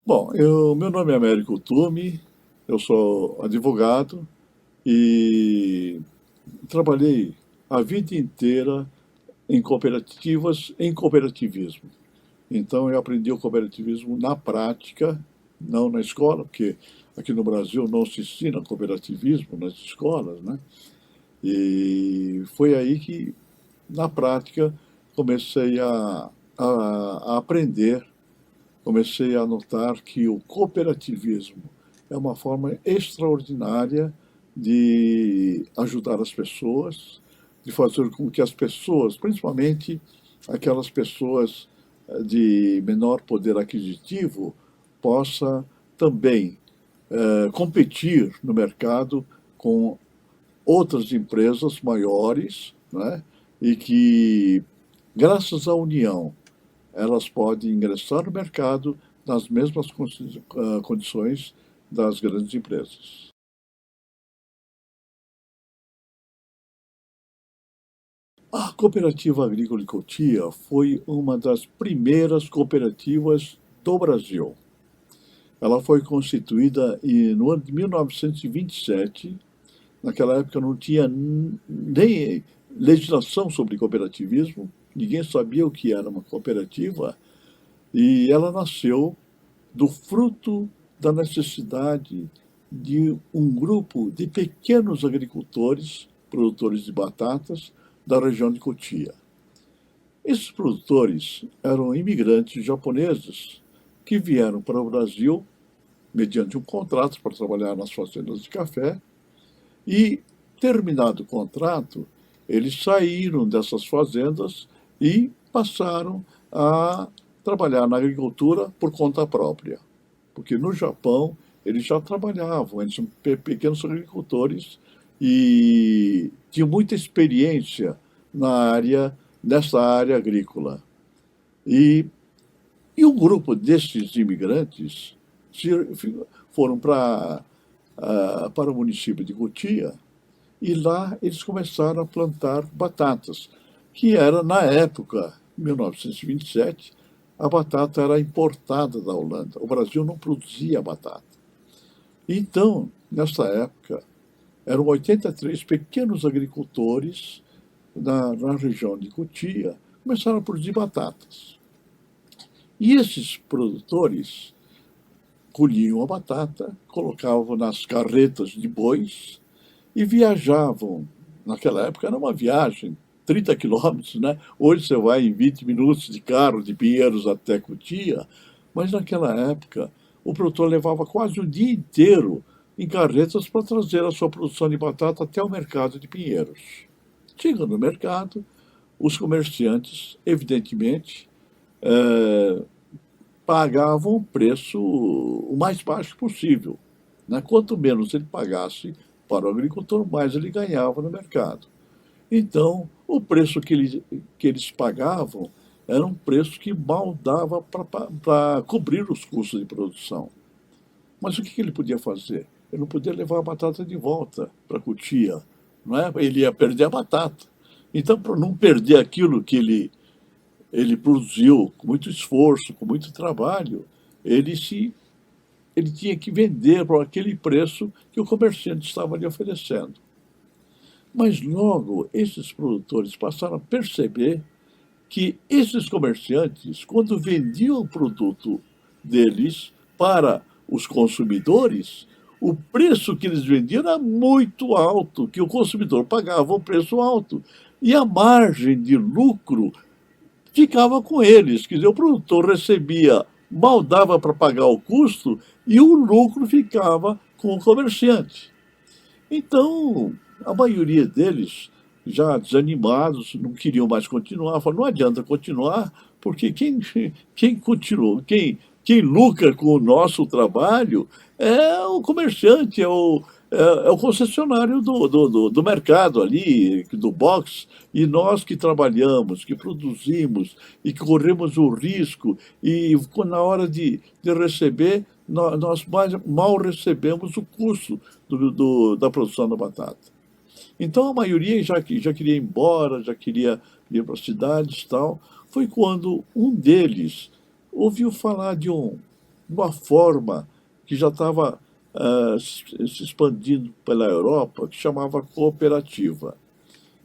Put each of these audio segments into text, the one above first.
Bom, meu nome é Américo Tume, eu sou advogado e trabalhei a vida inteira em cooperativas, em cooperativismo. Então eu aprendi o cooperativismo na prática, não na escola, porque aqui no Brasil não se ensina cooperativismo nas escolas, né? E foi aí que, na prática, comecei a aprender. Comecei a notar que o cooperativismo é uma forma extraordinária de ajudar as pessoas, de fazer com que as pessoas, principalmente aquelas pessoas de menor poder aquisitivo, possa também competir no mercado com outras empresas maiores, né? E que, graças à união, elas podem ingressar no mercado nas mesmas condições das grandes empresas. A Cooperativa Agrícola de Cotia foi uma das primeiras cooperativas do Brasil. Ela foi constituída no ano de 1927. Naquela época não tinha nem legislação sobre cooperativismo, ninguém sabia o que era uma cooperativa, e ela nasceu do fruto da necessidade de um grupo de pequenos agricultores, produtores de batatas, da região de Cotia. Esses produtores eram imigrantes japoneses que vieram para o Brasil mediante um contrato para trabalhar nas fazendas de café e, terminado o contrato, eles saíram dessas fazendas e passaram a trabalhar na agricultura por conta própria. Porque no Japão eles já trabalhavam, eles são pequenos agricultores e tinham muita experiência nessa área agrícola. E, e um grupo desses imigrantes foram para o município de Cotia e lá eles começaram a plantar batatas, que era, na época, 1927, a batata era importada da Holanda. O Brasil não produzia batata. Então, nessa época, eram 83 pequenos agricultores na região de Cotia, começaram a produzir batatas. E esses produtores colhiam a batata, colocavam nas carretas de bois e viajavam. Naquela época era uma viagem, 30 quilômetros, né? Hoje você vai em 20 minutos de carro de Pinheiros até Cotia, mas naquela época o produtor levava quase o dia inteiro em carretas para trazer a sua produção de batata até o mercado de Pinheiros. Chega no mercado, os comerciantes, evidentemente, eh, pagavam o preço o mais baixo possível, né? Quanto menos ele pagasse para o agricultor, mais ele ganhava no mercado. Então, o preço que eles pagavam era um preço que mal dava para cobrir os custos de produção. Mas o que ele podia fazer? Ele não podia levar a batata de volta para a Cotia, não é? Ele ia perder a batata. Então, para não perder aquilo que ele produziu com muito esforço, com muito trabalho, ele se ele tinha que vender por aquele preço que o comerciante estava lhe oferecendo. Mas logo esses produtores passaram a perceber que esses comerciantes, quando vendiam o produto deles para os consumidores, o preço que eles vendiam era muito alto, que o consumidor pagava um preço alto. E a margem de lucro ficava com eles. Quer dizer, o produtor recebia, mal dava para pagar o custo e o lucro ficava com o comerciante. Então, a maioria deles, já desanimados, não queriam mais continuar, falaram, não adianta continuar, porque quem continuou, quem lucra com o nosso trabalho é o comerciante, é o concessionário do mercado ali, do box, e nós que trabalhamos, que produzimos e que corremos o risco, e na hora de receber, nós mal recebemos o custo da produção da batata. Então a maioria já queria ir embora, já queria ir para as cidades e tal. Foi quando um deles ouviu falar uma forma que já estava se expandindo pela Europa, que chamava cooperativa.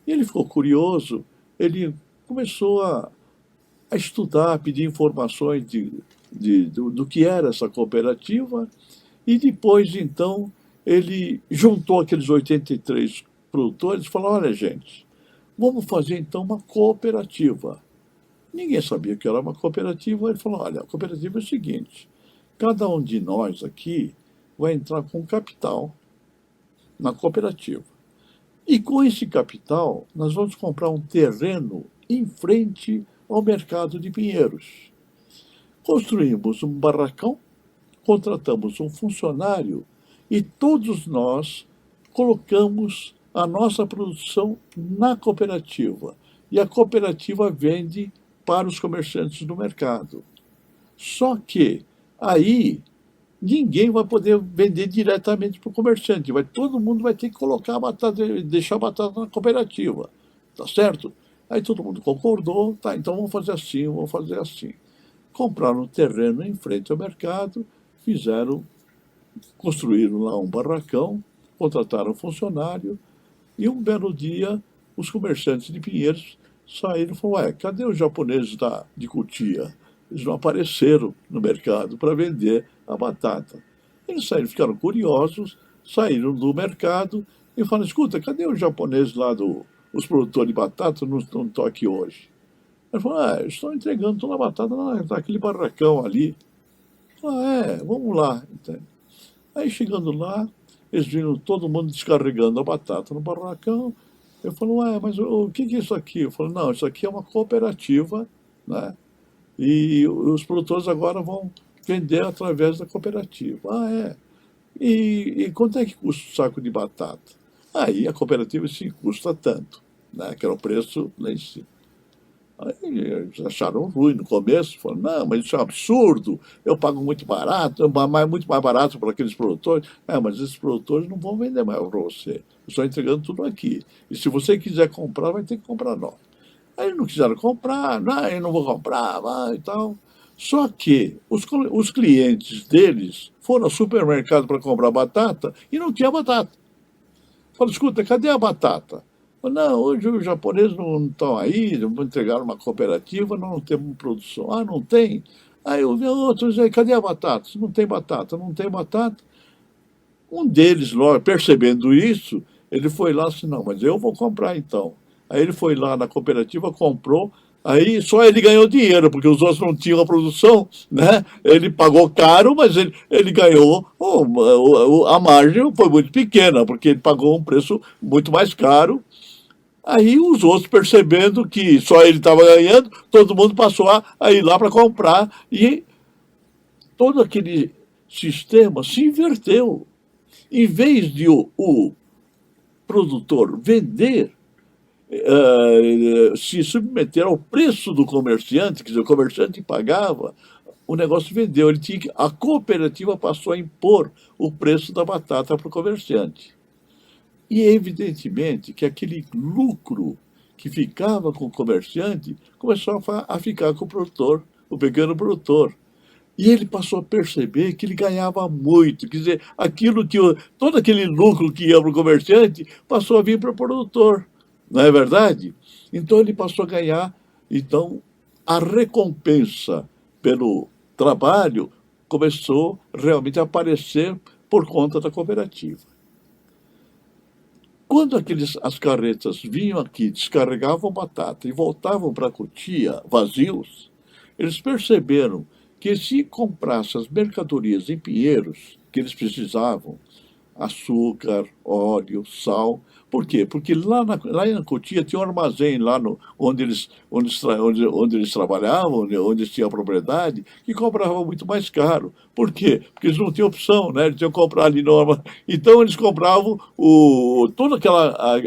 E ele ficou curioso, ele começou a estudar, a pedir informações do que era essa cooperativa, e depois, então, ele juntou aqueles 83 produtores e falou: olha, gente, vamos fazer então uma cooperativa. Ninguém sabia que era uma cooperativa. Ele falou: olha, a cooperativa é o seguinte, cada um de nós aqui vai entrar com capital na cooperativa. E com esse capital, nós vamos comprar um terreno em frente ao mercado de Pinheiros. Construímos um barracão, contratamos um funcionário e todos nós colocamos a nossa produção na cooperativa. E a cooperativa vende para os comerciantes do mercado. Só que aí ninguém vai poder vender diretamente para o comerciante. Todo mundo vai ter que colocar a batata, deixar a batata na cooperativa. Tá certo? Aí todo mundo concordou, tá, então vamos fazer assim, vamos fazer assim. Compraram um terreno em frente ao mercado, construíram lá um barracão, contrataram um funcionário, e um belo dia os comerciantes de Pinheiros saíram e falaram: ué, cadê os japoneses de Cotia? Eles não apareceram no mercado para vender a batata. Eles saíram, ficaram curiosos, saíram do mercado e falaram: escuta, cadê os japoneses lá os produtores de batata não estão aqui hoje? Ele falou: eles estão entregando toda a batata naquele barracão ali. Vamos lá. Entende? Aí chegando lá, eles viram todo mundo descarregando a batata no barracão. Eu falo: mas o que é isso aqui? Eu falo: não, isso aqui é uma cooperativa, né? E os produtores agora vão vender através da cooperativa. É. E quanto é que custa o saco de batata? Aí a cooperativa disse: custa tanto, né? Que era o preço lá em cima. Aí eles acharam ruim no começo, falaram: não, mas isso é um absurdo, eu pago muito barato, muito mais barato para aqueles produtores. Mas esses produtores não vão vender mais para você, eu estou entregando tudo aqui. E se você quiser comprar, vai ter que comprar nós. Aí eles não quiseram comprar, não, eu não vou comprar, e tal. Só que os clientes deles foram ao supermercado para comprar batata e não tinha batata. Falaram: escuta, cadê a batata? Não, hoje os japoneses não estão aí, vão entregar uma cooperativa, nós não temos produção. Não tem? Aí eu vi outros aí: cadê a batata? Não tem batata, não tem batata. Um deles, logo, percebendo isso, ele foi lá e disse: não, mas eu vou comprar então. Aí ele foi lá na cooperativa, comprou, aí só ele ganhou dinheiro, porque os outros não tinham a produção, né? Ele pagou caro, mas ele ganhou, a margem foi muito pequena, porque ele pagou um preço muito mais caro. Aí os outros, percebendo que só ele estava ganhando, todo mundo passou a ir lá para comprar, e todo aquele sistema se inverteu. Em vez de o produtor vender, se submeter ao preço do comerciante, quer dizer, o comerciante pagava, o negócio vendeu. A cooperativa passou a impor o preço da batata para o comerciante. E evidentemente que aquele lucro que ficava com o comerciante começou a ficar com o produtor, o pequeno produtor. E ele passou a perceber que ele ganhava muito, quer dizer, todo aquele lucro que ia para o comerciante passou a vir para o produtor, não é verdade? Então ele passou a ganhar, então a recompensa pelo trabalho começou realmente a aparecer por conta da cooperativa. Quando as carretas vinham aqui, descarregavam batata e voltavam para Cotia vazios, eles perceberam que se comprasse as mercadorias em Pinheiros, que eles precisavam, açúcar, óleo, sal. Por quê? Porque lá em Cotia tinha um armazém lá onde eles trabalhavam, onde eles tinham a propriedade, que comprava muito mais caro. Por quê? Porque eles não tinham opção, né? Eles tinham que comprar ali no armazém. Então eles compravam todo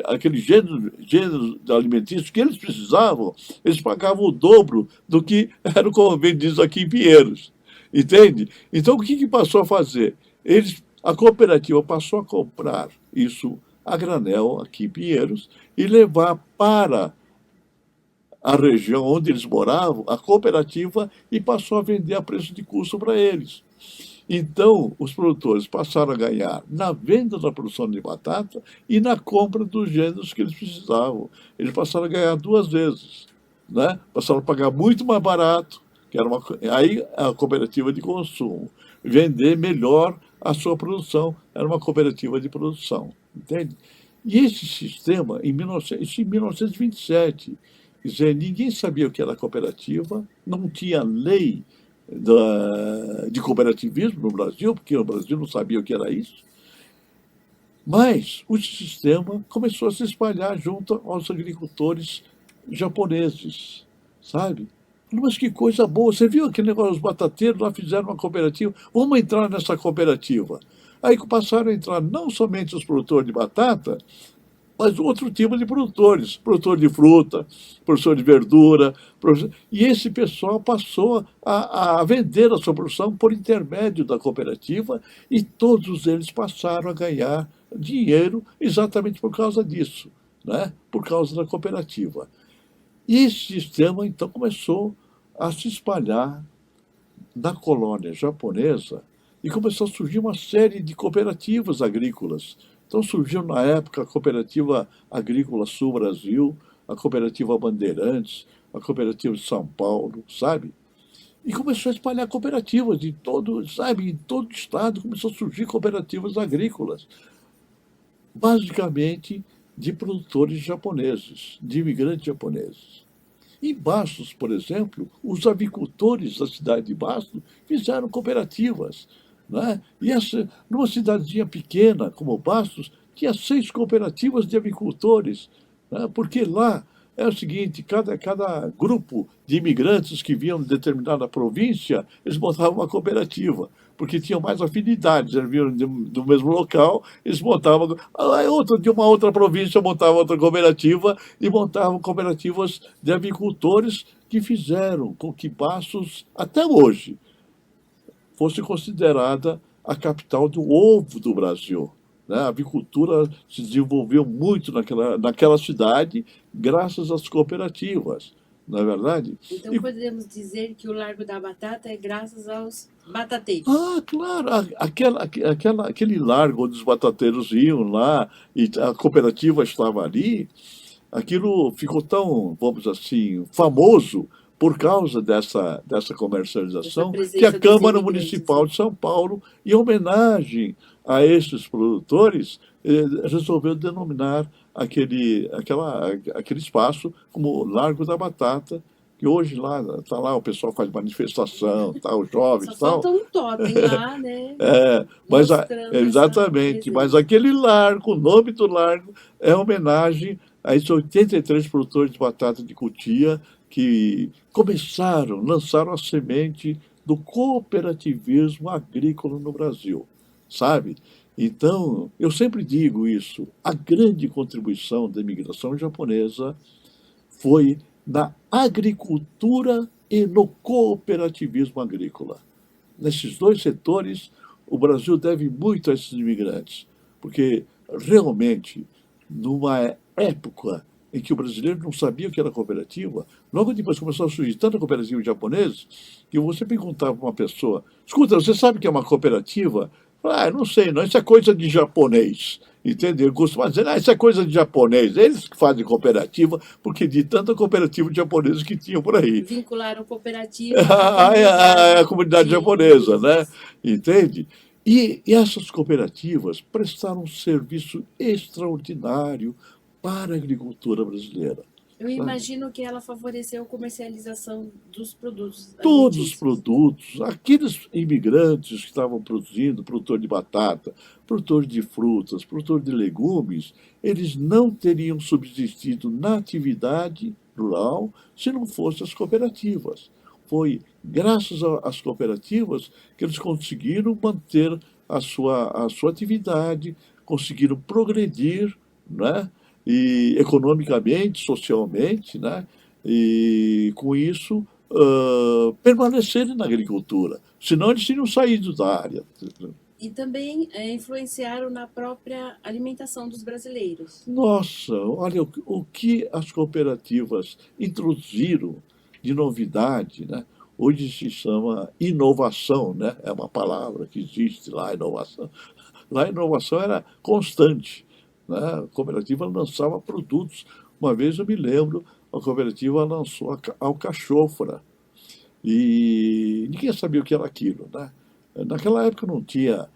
aquele gênero alimentício que eles precisavam, eles pagavam o dobro do que era o vendido aqui em Pinheiros. Entende? Então o que passou a fazer? A cooperativa passou a comprar isso a granel aqui em Pinheiros e levar para a região onde eles moravam, a cooperativa, e passou a vender a preço de custo para eles. Então, os produtores passaram a ganhar na venda da produção de batata e na compra dos gêneros que eles precisavam. Eles passaram a ganhar duas vezes, né? Passaram a pagar muito mais barato, que era aí a cooperativa de consumo, vender melhor a sua produção, era uma cooperativa de produção, entende? E esse sistema, isso em 1927, quer dizer, ninguém sabia o que era cooperativa, não tinha lei de cooperativismo no Brasil, porque o Brasil não sabia o que era isso, mas o sistema começou a se espalhar junto aos agricultores japoneses, sabe? Mas que coisa boa, você viu aquele negócio dos batateiros, lá fizeram uma cooperativa, vamos entrar nessa cooperativa. Aí passaram a entrar não somente os produtores de batata, mas outro tipo de produtores, produtor de fruta, produtor de verdura, e esse pessoal passou a vender a sua produção por intermédio da cooperativa e todos eles passaram a ganhar dinheiro exatamente por causa disso, né? Por causa da cooperativa. E esse sistema, então, começou a se espalhar na colônia japonesa e começou a surgir uma série de cooperativas agrícolas. Então surgiu na época a Cooperativa Agrícola Sul Brasil, a Cooperativa Bandeirantes, a Cooperativa de São Paulo, sabe? E começou a espalhar cooperativas de todo, sabe, em todo o estado começou a surgir cooperativas agrícolas, basicamente de produtores japoneses, de imigrantes japoneses. Em Bastos, por exemplo, os avicultores da cidade de Bastos fizeram cooperativas, né? E numa cidadezinha pequena como Bastos, tinha 6 cooperativas de avicultores, né? Porque lá é o seguinte, cada grupo de imigrantes que vinham de determinada província, eles montavam uma cooperativa, porque tinham mais afinidades, eles vinham do mesmo local, eles montavam, outra de uma outra província montava outra cooperativa e montavam cooperativas de avicultores que fizeram com que Bastos, até hoje, fosse considerada a capital do ovo do Brasil. Né? A avicultura se desenvolveu muito naquela cidade graças às cooperativas, não é verdade? Então podemos dizer que o Largo da Batata é graças aos batateiros. Ah, claro, aquele largo onde os batateiros iam lá e a cooperativa estava ali, aquilo ficou tão, vamos dizer assim, famoso por causa dessa comercialização, que a Câmara Municipal de São Paulo, em homenagem a esses produtores, resolveu denominar aquele espaço como Largo da Batata, que hoje lá está lá, o pessoal faz manifestação, tá, os jovens, só falta um totem lá, né? Mas exatamente, mas aquele largo, o nome do largo é homenagem a esses 83 produtores de batata de Cotia que lançaram a semente do cooperativismo agrícola no Brasil, sabe? Então, eu sempre digo isso, a grande contribuição da imigração japonesa foi na agricultura e no cooperativismo agrícola. Nesses dois setores, o Brasil deve muito a esses imigrantes, porque realmente, numa época em que o brasileiro não sabia o que era cooperativa, logo depois começou a surgir tanta cooperativa japonesa que você perguntava para uma pessoa: escuta, você sabe o que é uma cooperativa? Ah, não sei, não, isso é coisa de japonês. Entendeu? Eu costumo dizer, isso é coisa de japonês. Eles que fazem cooperativa, porque de tanta cooperativa de japoneses que tinham por aí. Vincularam cooperativa à comunidade japonesa, né? Entende? E essas cooperativas prestaram um serviço extraordinário para a agricultura brasileira. Eu imagino que ela favoreceu a comercialização dos produtos. Todos os produtos, aqueles imigrantes que estavam produzindo, produtor de batata, produtor de frutas, produtor de legumes, eles não teriam subsistido na atividade rural se não fossem as cooperativas. Foi graças às cooperativas que eles conseguiram manter a sua atividade, conseguiram progredir, né? E economicamente, socialmente, né? E com isso permanecerem na agricultura, senão eles teriam saído da área. E também influenciaram na própria alimentação dos brasileiros. Nossa, olha o que as cooperativas introduziram de novidade, né? Hoje se chama inovação, né? É uma palavra que existe lá, inovação. Lá a inovação era constante, né? A cooperativa lançava produtos. Uma vez eu me lembro, a cooperativa lançou a alcachofra e ninguém sabia o que era aquilo, né? Naquela época não tinha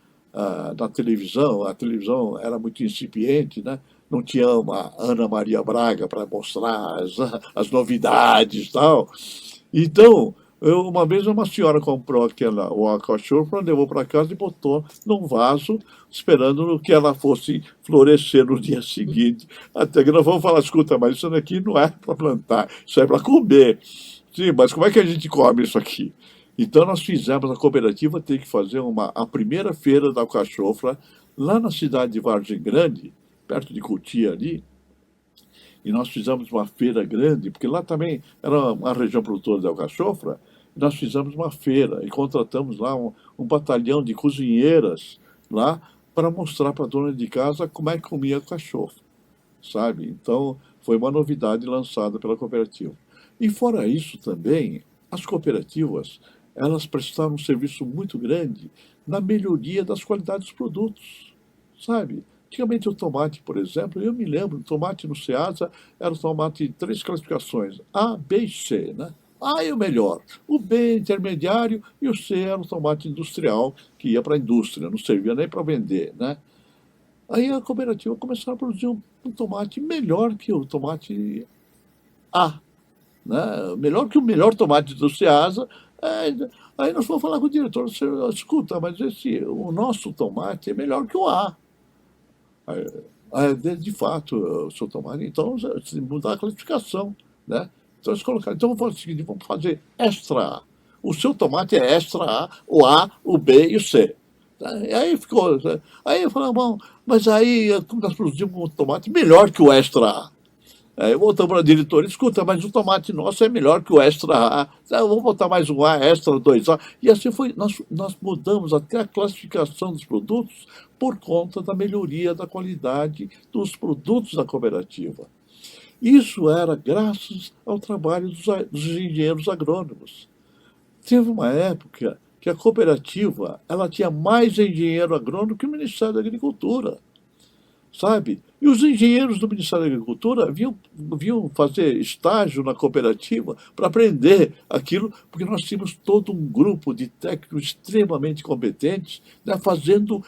na televisão, a televisão era muito incipiente, né? Não tinha uma Ana Maria Braga para mostrar as novidades e tal. Então, uma vez uma senhora comprou o cachorro, levou para casa e botou num vaso, esperando que ela fosse florescer no dia seguinte. Até que nós vamos falar, escuta, mas isso daqui não é para plantar, isso é para comer. Sim, mas como é que a gente come isso aqui? Então nós fizemos, a cooperativa tem que fazer a primeira feira da alcachofra lá na cidade de Vargem Grande, perto de Cotia ali, e nós fizemos uma feira grande, porque lá também era uma região produtora de alcachofra, e nós fizemos uma feira e contratamos lá um batalhão de cozinheiras lá para mostrar para a dona de casa como é que comia alcachofra, sabe? Então foi uma novidade lançada pela cooperativa. E fora isso também, as cooperativas, elas prestaram um serviço muito grande na melhoria das qualidades dos produtos, sabe? Antigamente o tomate, por exemplo, eu me lembro, o tomate no Ceasa era o tomate de 3 classificações, A, B e C, né? A é o melhor, o B é intermediário e o C era o tomate industrial, que ia para a indústria, não servia nem para vender, né? Aí a cooperativa começou a produzir um tomate melhor que o tomate A, né? Melhor que o melhor tomate do Ceasa. Aí nós fomos falar com o diretor, escuta, mas o nosso tomate é melhor que o A. De fato, o seu tomate, então se mudar a classificação, né? Então eles colocaram, então vamos fazer o seguinte, vamos fazer extra A. O seu tomate é extra A, o B e o C. E aí ficou. Aí eu falei, bom, mas aí nós produzimos um tomate melhor que o extra A. Aí voltamos para a diretoria, escuta, mas o tomate nosso é melhor que o extra A. Vamos botar mais um A, extra 2A. E assim foi, nós mudamos até a classificação dos produtos por conta da melhoria da qualidade dos produtos da cooperativa. Isso era graças ao trabalho dos engenheiros agrônomos. Teve uma época que a cooperativa ela tinha mais engenheiro agrônomo que o Ministério da Agricultura, sabe? E os engenheiros do Ministério da Agricultura vinham fazer estágio na cooperativa para aprender aquilo, porque nós tínhamos todo um grupo de técnicos extremamente competentes, né, fazendo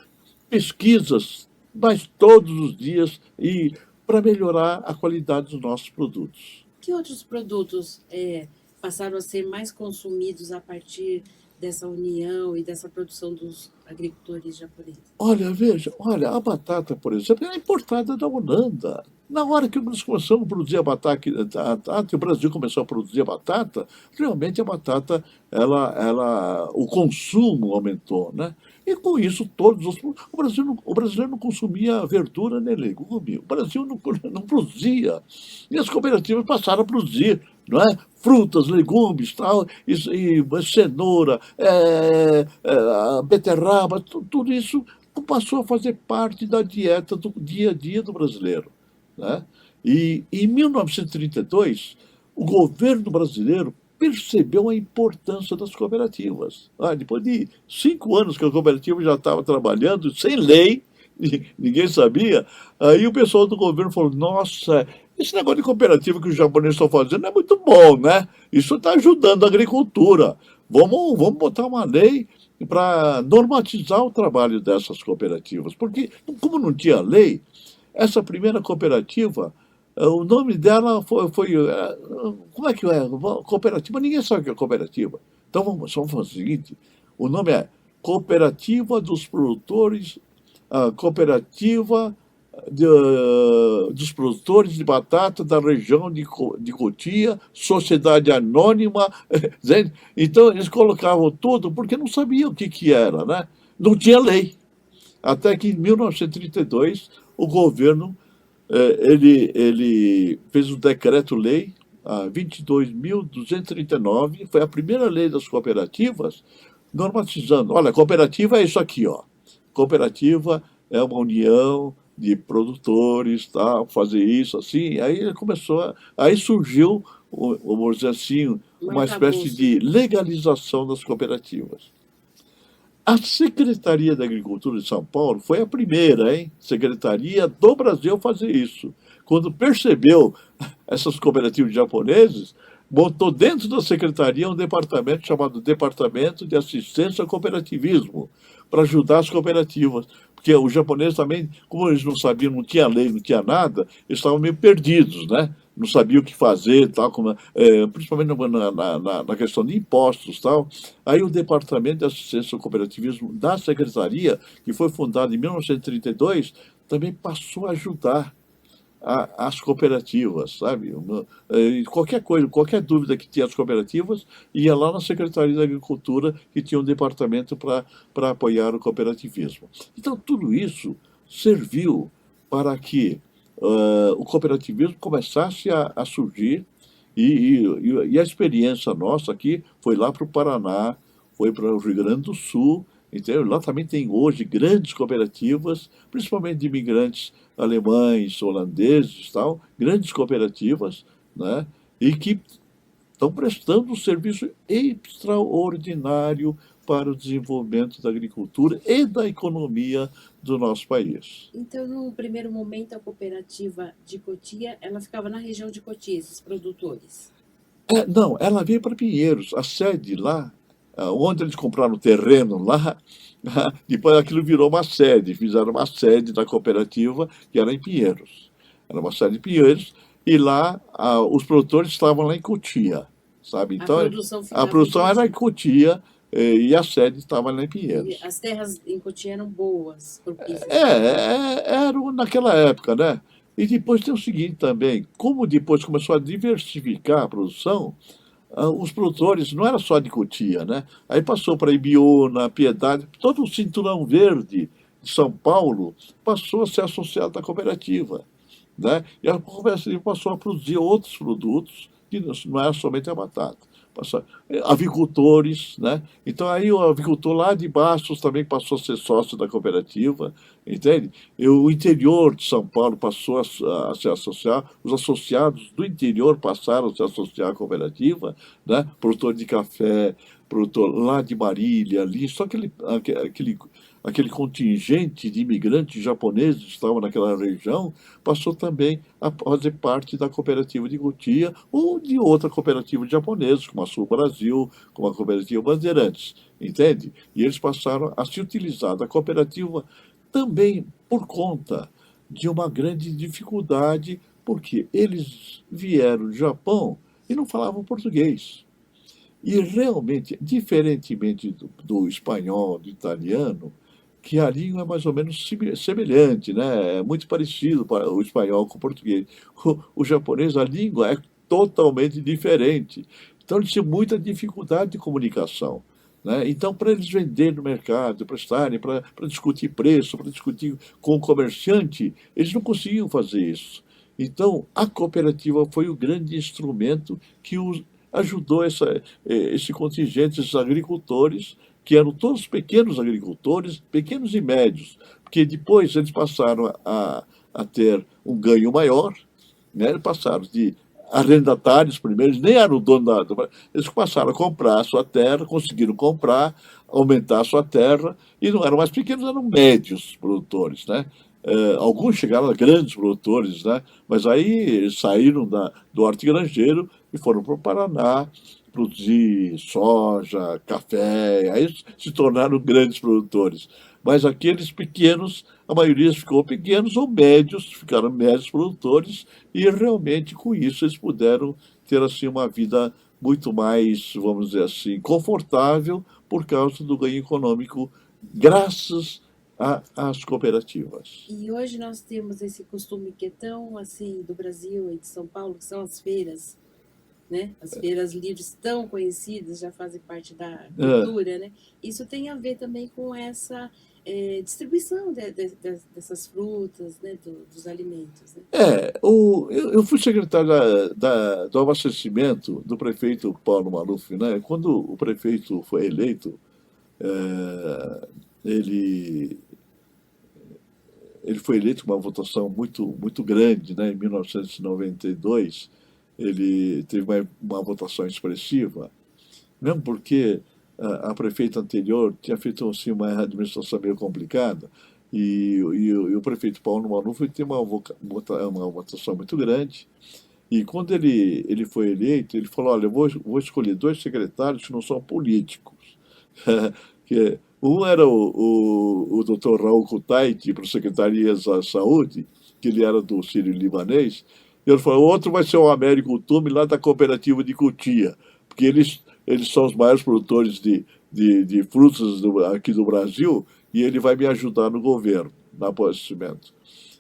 pesquisas, mas todos os dias, e para melhorar a qualidade dos nossos produtos. Que outros produtos passaram a ser mais consumidos a partir dessa união e dessa produção dos agricultores japoneses? Olha, veja, a batata, por exemplo, é importada da Holanda. Na hora que nós começamos a produzir a batata, que o Brasil começou a produzir a batata, realmente a batata, o consumo aumentou, né? E com isso, o brasileiro não consumia verdura nem legume, o Brasil não produzia. E as cooperativas passaram a produzir, não é? Frutas, legumes, tal, e cenoura, beterraba, tudo isso passou a fazer parte da dieta do dia a dia do brasileiro, né? E em 1932, o governo brasileiro percebeu a importância das cooperativas. Depois de 5 anos que a cooperativa já estava trabalhando, sem lei, ninguém sabia, aí o pessoal do governo falou, nossa, esse negócio de cooperativa que os japoneses estão fazendo é muito bom, né? Isso está ajudando a agricultura. Vamos botar uma lei para normatizar o trabalho dessas cooperativas. Porque, como não tinha lei, essa primeira cooperativa, o nome dela como é que é? Cooperativa, ninguém sabe o que é cooperativa. Então vamos fazer o seguinte, o nome é Cooperativa dos Produtores, Cooperativa dos Produtores de Batata da região de Cotia, Sociedade Anônima. Então eles colocavam tudo porque não sabiam o que era, né? Não tinha lei. Até que em 1932 o governo ele fez um decreto-lei, a 22.239, foi a primeira lei das cooperativas, normatizando. Olha, cooperativa é isso aqui, ó. cooperativa é uma união de produtores, tal, fazer isso, assim. Aí aí surgiu, vamos dizer assim, Um uma espécie arcabouço, de né? legalização das cooperativas. A Secretaria da Agricultura de São Paulo foi a primeira, hein? Secretaria do Brasil a fazer isso. Quando percebeu essas cooperativas japoneses, montou dentro da secretaria um departamento chamado Departamento de Assistência ao Cooperativismo, para ajudar as cooperativas. Porque os japoneses também, como eles não sabiam, não tinha lei, não tinha nada, eles estavam meio perdidos, né? Não sabiam o que fazer, tal, principalmente na questão de impostos, tal. Aí o Departamento de Assistência ao Cooperativismo da Secretaria, que foi fundado em 1932, também passou a ajudar as cooperativas, sabe? Qualquer coisa, qualquer dúvida que tinha as cooperativas, ia lá na Secretaria da Agricultura, que tinha um departamento para apoiar o cooperativismo. Então, tudo isso serviu para que o cooperativismo começasse a surgir, e a experiência nossa aqui foi lá para o Paraná, foi para o Rio Grande do Sul, então, lá também tem hoje grandes cooperativas, principalmente de imigrantes alemães, holandeses, tal, grandes cooperativas, né, e que estão prestando um serviço extraordinário para o desenvolvimento da agricultura e da economia do nosso país. Então, no primeiro momento, a cooperativa de Cotia, ela ficava na região de Cotia, esses produtores. Não, ela veio para Pinheiros, a sede lá, onde eles compraram o terreno lá, depois aquilo virou uma sede, fizeram uma sede da cooperativa que era em Pinheiros. Era uma sede em Pinheiros, e lá os produtores estavam lá em Cotia, sabe? A Então produção a ficava em produção era em Cotia. Cotia, e a sede estava lá em E Pinheiros. as terras em Cotia eram boas, propícias para cultivar. Era naquela época, né? E depois tem o seguinte também, como depois começou a diversificar a produção, os produtores não era só de Cotia, né? Aí passou para Ibiúna, Piedade, todo o cinturão verde de São Paulo passou a ser associado à cooperativa, né? E a cooperativa passou a produzir outros produtos, que não era somente a batata. Passou, avicultores, né? Então aí o avicultor lá de Bastos também passou a ser sócio da cooperativa, entende? E o interior de São Paulo passou a se associar, os associados do interior passaram a se associar à cooperativa, né? Produtor de café, produtor lá de Marília, ali, só aquele contingente de imigrantes japoneses que estavam naquela região passou também a fazer parte da cooperativa de Cotia ou de outra cooperativa de japoneses, como a Sul Brasil, como a cooperativa Bandeirantes, entende? E eles passaram a se utilizar da cooperativa também por conta de uma grande dificuldade, porque eles vieram do Japão e não falavam português. E realmente, diferentemente do espanhol, do italiano, que a língua é mais ou menos semelhante, né? É muito parecido para o espanhol com o português. O japonês, a língua é totalmente diferente. Então, eles tinham muita dificuldade de comunicação, né? Então, para eles venderem no mercado, para discutir preço, para discutir com o comerciante, eles não conseguiam fazer isso. Então, a cooperativa foi o grande instrumento que ajudou esse contingente, esses agricultores, que eram todos pequenos agricultores, pequenos e médios, porque depois eles passaram a ter um ganho maior, né? Eles passaram de arrendatários primeiro, eles nem eram o dono eles passaram a comprar a sua terra, conseguiram comprar, aumentar a sua terra, e não eram mais pequenos, eram médios produtores, né? Alguns chegaram a grandes produtores, né? Mas aí saíram do hortigranjeiro e foram para o Paraná produzir soja, café, aí se tornaram grandes produtores. Mas aqueles pequenos, a maioria ficou pequenos ou médios, ficaram médios produtores, e realmente com isso eles puderam ter assim uma vida muito mais, vamos dizer assim, confortável por causa do ganho econômico, graças às cooperativas. E hoje nós temos esse costume que é tão assim do Brasil e de São Paulo, que são as feiras, né? As feiras livres tão conhecidas, já fazem parte da É, cultura, né? Isso tem a ver também com essa distribuição dessas frutas, né? Dos alimentos, né? eu fui secretário do abastecimento do prefeito Paulo Maluf, né? Quando o prefeito foi eleito, ele ele foi eleito com uma votação muito grande, né? Em 1992, ele teve uma votação expressiva, mesmo porque a prefeita anterior tinha feito assim, uma administração meio complicada, e o prefeito Paulo Maluf tem uma votação muito grande. E quando ele foi eleito, ele falou: olha, eu vou escolher dois secretários que não são políticos. Um era o Dr. Raul Kutaiti, para a Secretaria da Saúde, que ele era do Sírio-Libanês, e ele falou: o outro vai ser o Américo Tume, lá da cooperativa de Cotia, porque eles são os maiores produtores de frutas aqui do Brasil, e ele vai me ajudar no governo, no abastecimento.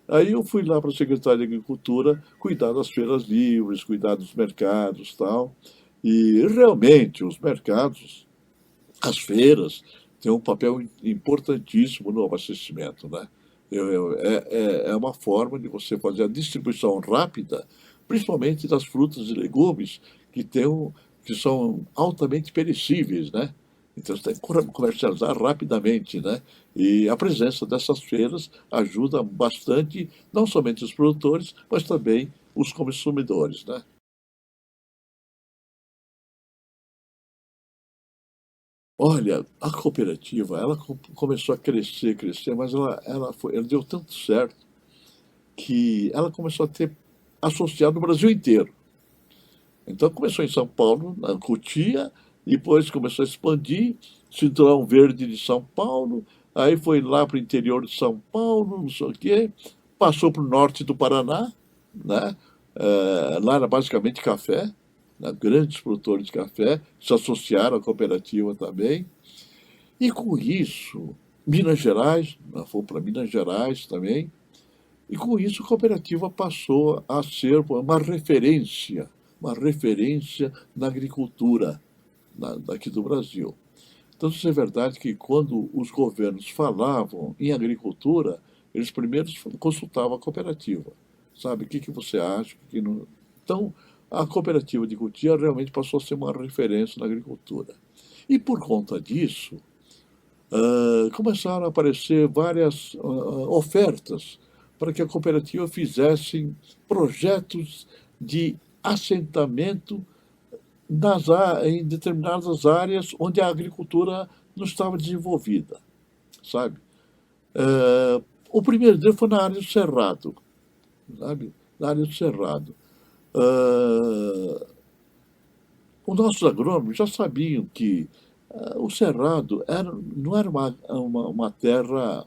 Aí eu fui lá para a Secretaria de Agricultura cuidar das feiras livres, cuidar dos mercados e tal. E realmente os mercados, as feiras, têm um papel importantíssimo no abastecimento, né? É uma forma de você fazer a distribuição rápida, principalmente das frutas e legumes que são altamente perecíveis, né? Então você tem que comercializar rapidamente, né? E a presença dessas feiras ajuda bastante, não somente os produtores, mas também os consumidores, né? Olha, a cooperativa, ela começou a crescer, mas ela deu tanto certo que ela começou a ter associado no Brasil inteiro. Então começou em São Paulo, na Cotia, depois começou a expandir, Cinturão Verde de São Paulo, aí foi lá para o interior de São Paulo, não sei o quê, passou para o norte do Paraná, né? Lá era basicamente café, né? Grandes produtores de café, se associaram à cooperativa também. E com isso, Minas Gerais, nós fomos para Minas Gerais também, e com isso a cooperativa passou a ser uma referência na agricultura daqui do Brasil. Então, isso é verdade que quando os governos falavam em agricultura, eles primeiro consultavam a cooperativa. Sabe, o que, que você acha? O que não... Então, a cooperativa de Cotia realmente passou a ser uma referência na agricultura. E por conta disso, começaram a aparecer várias ofertas para que a cooperativa fizesse projetos de assentamento em determinadas áreas onde a agricultura não estava desenvolvida, sabe? O primeiro dele foi na área do Cerrado, sabe? Na área do Cerrado. Ah, os nossos agrônomos já sabiam que o Cerrado não era uma terra,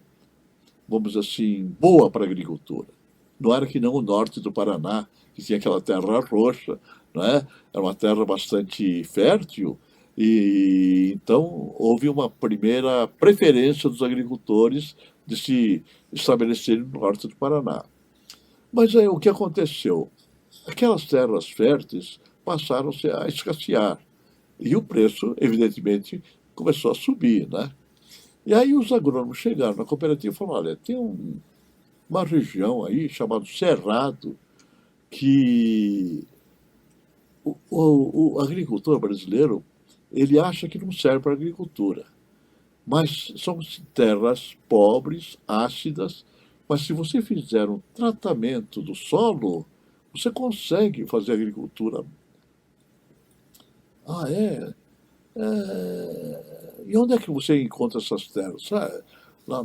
vamos dizer assim, boa para a agricultura. Não era que não o norte do Paraná, que tinha aquela terra roxa, não é? Era uma terra bastante fértil, e então houve uma primeira preferência dos agricultores de se estabelecerem no norte do Paraná. Mas aí o que aconteceu? Aquelas terras férteis passaram a escassear. E o preço, evidentemente, começou a subir, né? E aí os agrônomos chegaram na cooperativa e falaram: olha, tem uma região aí chamada Cerrado que o agricultor brasileiro ele acha que não serve para a agricultura. Mas são terras pobres, ácidas, mas se você fizer um tratamento do solo, você consegue fazer agricultura. Ah, é? E onde é que você encontra essas terras? Lá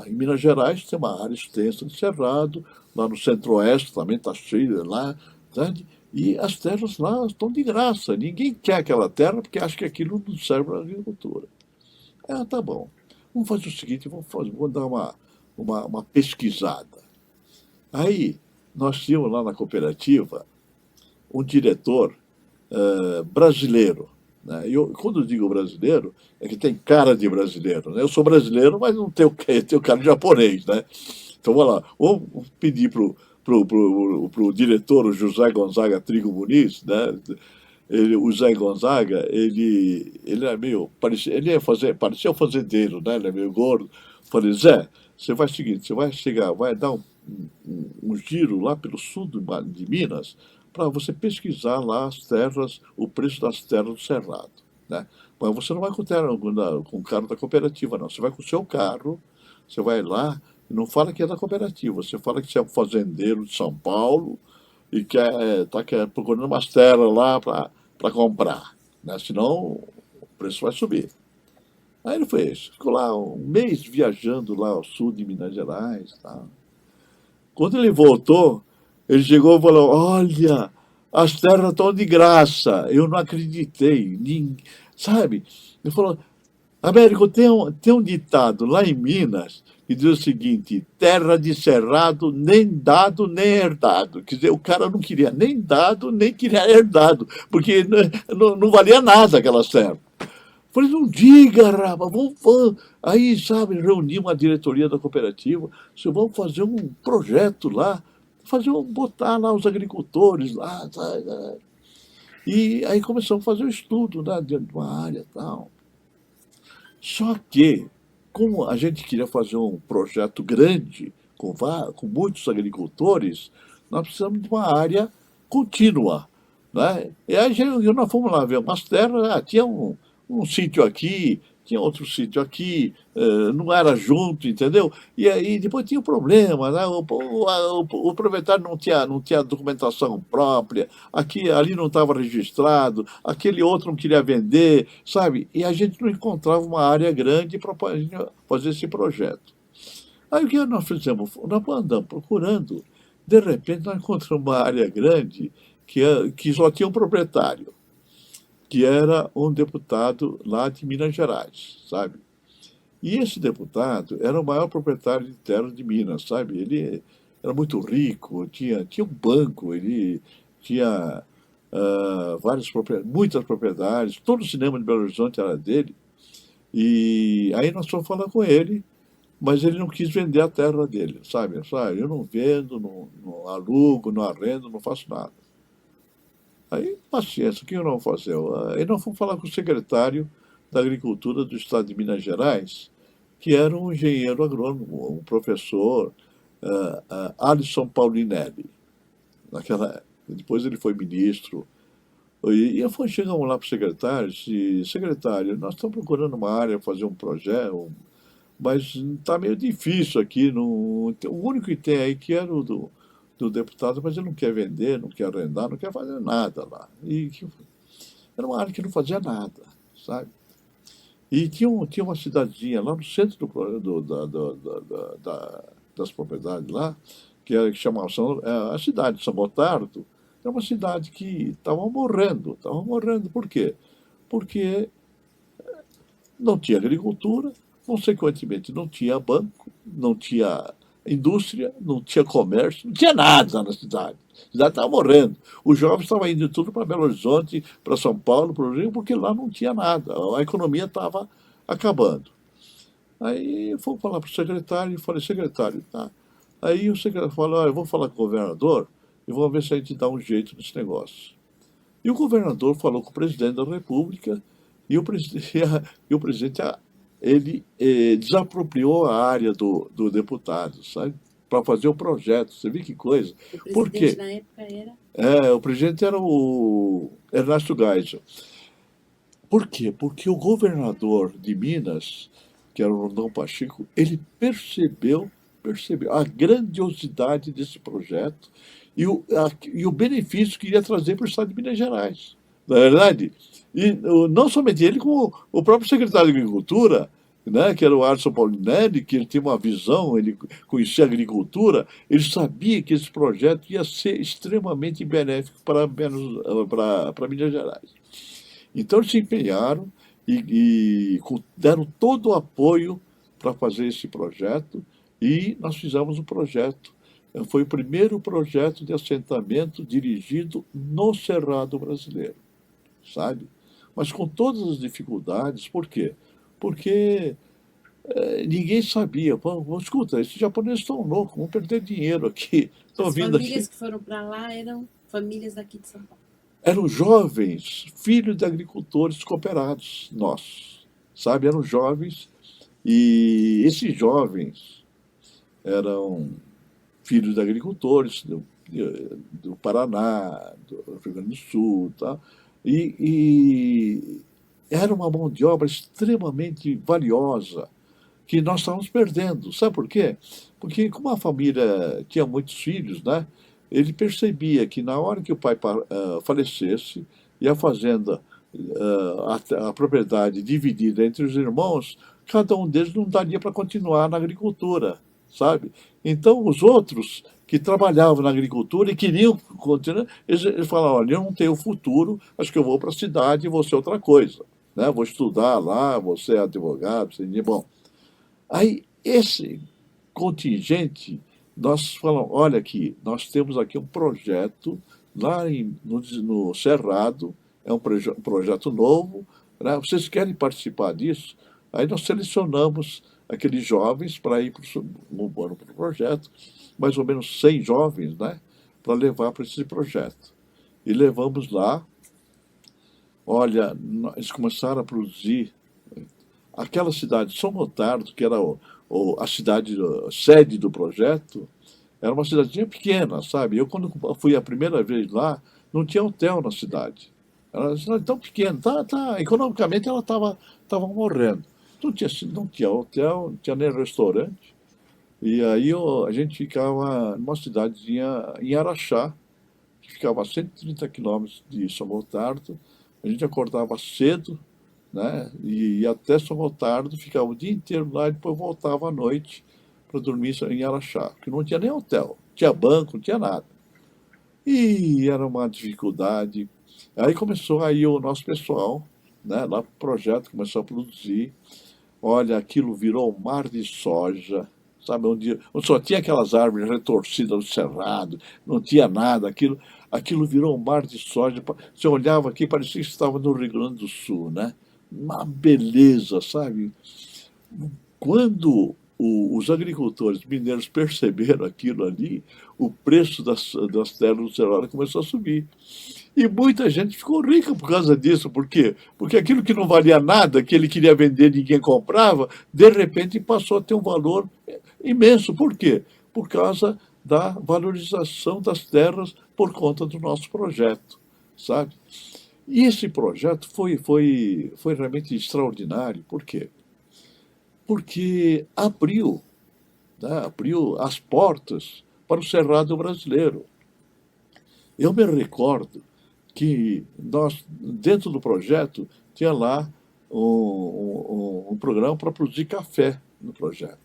em Minas Gerais tem uma área extensa de cerrado, lá no centro-oeste também está cheio lá, entende? E as terras lá estão de graça. Ninguém quer aquela terra porque acha que aquilo não serve para a agricultura. Tá bom. Vamos fazer o seguinte, vamos dar uma pesquisada. Aí, nós tínhamos lá na cooperativa um diretor brasileiro. Né? Quando eu digo brasileiro, é que tem cara de brasileiro. Né? Eu sou brasileiro, mas não tenho cara de japonês. Né? Então, vamos lá. Vamos pedir pro diretor, o José Gonzaga Trigo Muniz, né? O Zé Gonzaga, ele é meio. Parecia um fazendeiro, né? Ele é meio gordo. Falei: Zé, você vai seguinte, você vai chegar, vai dar um giro lá pelo sul de Minas para você pesquisar lá as terras, o preço das terras do Cerrado. Né? Mas você não vai com o carro da cooperativa, não. Você vai com o seu carro, você vai lá Não fala que é da cooperativa, você fala que você é um fazendeiro de São Paulo e quer procurando umas terras lá para comprar, né? Senão o preço vai subir. Aí ele fez, ficou lá um mês viajando lá ao sul de Minas Gerais, tá? Quando ele voltou, ele chegou e falou: Olha, as terras estão de graça. Eu não acreditei. Sabe? Ele falou: Américo, tem um ditado lá em Minas que diz o seguinte: terra de cerrado, nem dado, nem herdado. Quer dizer, o cara não queria nem dado, nem queria herdado, porque não valia nada aquelas terras. Falei, não diga, rapaz, vamos. Aí, sabe, reunimos a diretoria da cooperativa, vamos fazer um projeto lá, botar lá os agricultores lá, sabe? E aí começamos a fazer um estudo, né, dentro de uma área e tal. Só que, como a gente queria fazer um projeto grande, com muitos agricultores, nós precisamos de uma área contínua, né? E aí nós fomos lá ver umas terras, tinha um sítio aqui, tinha outro sítio aqui, não era junto, entendeu? E aí depois tinha o problema, né? O proprietário não tinha documentação própria, aqui, ali não estava registrado, aquele outro não queria vender, sabe? E a gente não encontrava uma área grande para fazer esse projeto. Aí o que nós fizemos? Nós andamos procurando, de repente nós encontramos uma área grande que só tinha um proprietário, que era um deputado lá de Minas Gerais, sabe? E esse deputado era o maior proprietário de terras de Minas, sabe? Ele era muito rico, tinha um banco, ele tinha muitas propriedades, todo o cinema de Belo Horizonte era dele. E aí nós fomos falar com ele, mas ele não quis vender a terra dele, sabe? Eu não vendo, não alugo, não arrendo, não faço nada. Aí, paciência, o que nós vamos fazer? Aí nós fomos falar com o secretário da Agricultura do Estado de Minas Gerais, que era um engenheiro agrônomo, um professor, Alisson Paulinelli. Depois ele foi ministro. Chegamos lá para o secretário e disse: Secretário, nós estamos procurando uma área para fazer um projeto, mas está meio difícil aqui. O único que tem aí que era o do deputado, mas ele não quer vender, não quer arrendar, não quer fazer nada lá. Era uma área que não fazia nada, sabe? E tinha uma cidadezinha lá no centro das propriedades lá, que chamava a cidade de São Gotardo. É uma cidade que estava morrendo. Estava morrendo por quê? Porque não tinha agricultura, consequentemente não tinha banco, não tinha indústria, não tinha comércio, não tinha nada na cidade. A cidade estava morrendo. Os jovens estavam indo tudo para Belo Horizonte, para São Paulo, para o Rio, porque lá não tinha nada. A economia estava acabando. Aí eu fui falar para o secretário e falei: secretário, tá? Aí o secretário falou: eu vou falar com o governador e vou ver se a gente dá um jeito nesse negócio. E o governador falou com o presidente da República e o presidente ele desapropriou a área do deputado, sabe? Para fazer o projeto. Você vê que coisa? O Por presidente quê? na época era. O presidente era o Ernesto Geisel. Por quê? Porque o governador de Minas, que era o Rondão Pacheco, ele percebeu a grandiosidade desse projeto e o benefício que iria trazer para o estado de Minas Gerais. Na verdade, não somente ele, como o próprio secretário de Agricultura, né, que era o Alisson Paulinelli, que ele tinha uma visão, ele conhecia a agricultura, ele sabia que esse projeto ia ser extremamente benéfico para Minas Gerais. Então eles se empenharam e deram todo o apoio para fazer esse projeto e nós fizemos o projeto. Foi o primeiro projeto de assentamento dirigido no Cerrado brasileiro, sabe? Mas com todas as dificuldades, por quê? Porque ninguém sabia. Pô, escuta, esses japoneses estão loucos, vão perder dinheiro aqui, estão As vindo aqui. famílias que foram para lá eram famílias daqui de São Paulo. Eram jovens, filhos de agricultores cooperados, nós, sabe? Eram jovens, e esses jovens eram filhos de agricultores do Paraná, do Rio Grande do Sul, tá? E era uma mão de obra extremamente valiosa, que nós estávamos perdendo. Sabe por quê? Porque como a família tinha muitos filhos, né, ele percebia que na hora que o pai falecesse e a fazenda, a propriedade dividida entre os irmãos, cada um deles não daria para continuar na agricultura, sabe? Então os outros que trabalhavam na agricultura e queriam continuar, eles falavam, olha, eu não tenho futuro, acho que eu vou para a cidade e vou ser outra coisa, né? Vou estudar lá, vou ser advogado, bom. Aí, esse contingente, nós falamos, olha aqui, nós temos aqui um projeto lá no Cerrado, é um projeto novo, né? Vocês querem participar disso? Aí nós selecionamos aqueles jovens para ir para o projeto, mais ou menos 100 jovens, né? Para levar para esse projeto. E levamos lá, olha, eles começaram a produzir aquela cidade, São Gotardo, que era a cidade, a sede do projeto, era uma cidadinha pequena, sabe? Eu, quando fui a primeira vez lá, não tinha hotel na cidade. Era uma cidade tão pequena, economicamente ela estava morrendo. Não tinha hotel, não tinha nem restaurante. E aí a gente ficava numa cidadezinha em Araxá, que ficava a 130 quilômetros de São Gotardo. A gente acordava cedo, né? E ia até São Gotardo, ficava o dia inteiro lá e depois voltava à noite para dormir em Araxá, que não tinha nem hotel, tinha banco, não tinha nada. E era uma dificuldade. Aí começou aí o nosso pessoal, né, lá pro projeto, começou a produzir. Olha, aquilo virou um mar de soja, sabe, onde só tinha aquelas árvores retorcidas no cerrado, não tinha nada, aquilo virou um mar de soja. Você olhava aqui, parecia que estava no Rio Grande do Sul, né? Uma beleza, sabe? Quando os agricultores mineiros perceberam aquilo ali, o preço das terras do Cerrado começou a subir. E muita gente ficou rica por causa disso. Por quê? Porque aquilo que não valia nada, que ele queria vender e ninguém comprava, de repente passou a ter um valor imenso. Por quê? Por causa da valorização das terras por conta do nosso projeto, sabe? E esse projeto foi realmente extraordinário. Por quê? Porque abriu as portas para o Cerrado brasileiro. Eu me recordo que nós, dentro do projeto, tinha lá um programa para produzir café no projeto.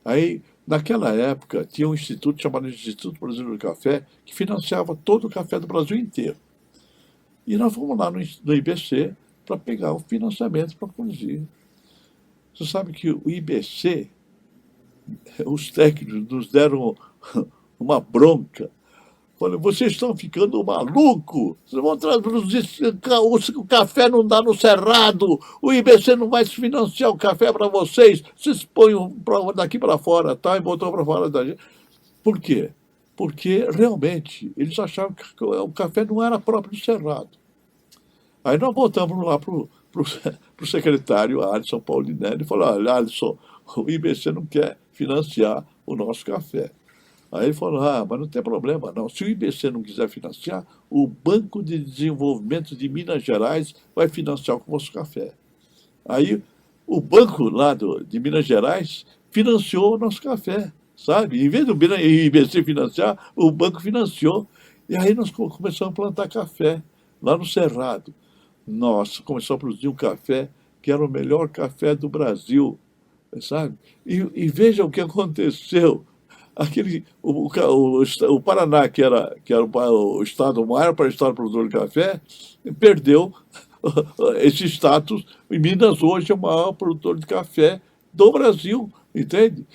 Aí, naquela época, tinha um instituto chamado Instituto Brasileiro do Café, que financiava todo o café do Brasil inteiro. E nós fomos lá no IBC para pegar o financiamento para produzir. Você sabe que o IBC, os técnicos nos deram uma bronca. Falei, vocês estão ficando maluco? Vocês vão traduzir o café não dá no Cerrado, o IBC não vai financiar o café para vocês, vocês põem daqui para fora, tá? E botou para fora da gente. Por quê? Porque realmente eles achavam que o café não era próprio do Cerrado. Aí nós voltamos lá para o secretário Alisson Paulinelli e falou, olha, Alisson, o IBC não quer financiar o nosso café. Aí ele falou, mas não tem problema não. Se o IBC não quiser financiar, o Banco de Desenvolvimento de Minas Gerais vai financiar o nosso café. Aí o banco lá de Minas Gerais financiou o nosso café, sabe? Em vez do IBC financiar, o banco financiou. E aí nós começamos a plantar café lá no Cerrado. Nossa, começou a produzir um café que era o melhor café do Brasil, sabe? E veja o que aconteceu. O Paraná, que era o estado, o maior para o estado produtor de café, perdeu esse status. E Minas hoje é o maior produtor de café do Brasil, entende?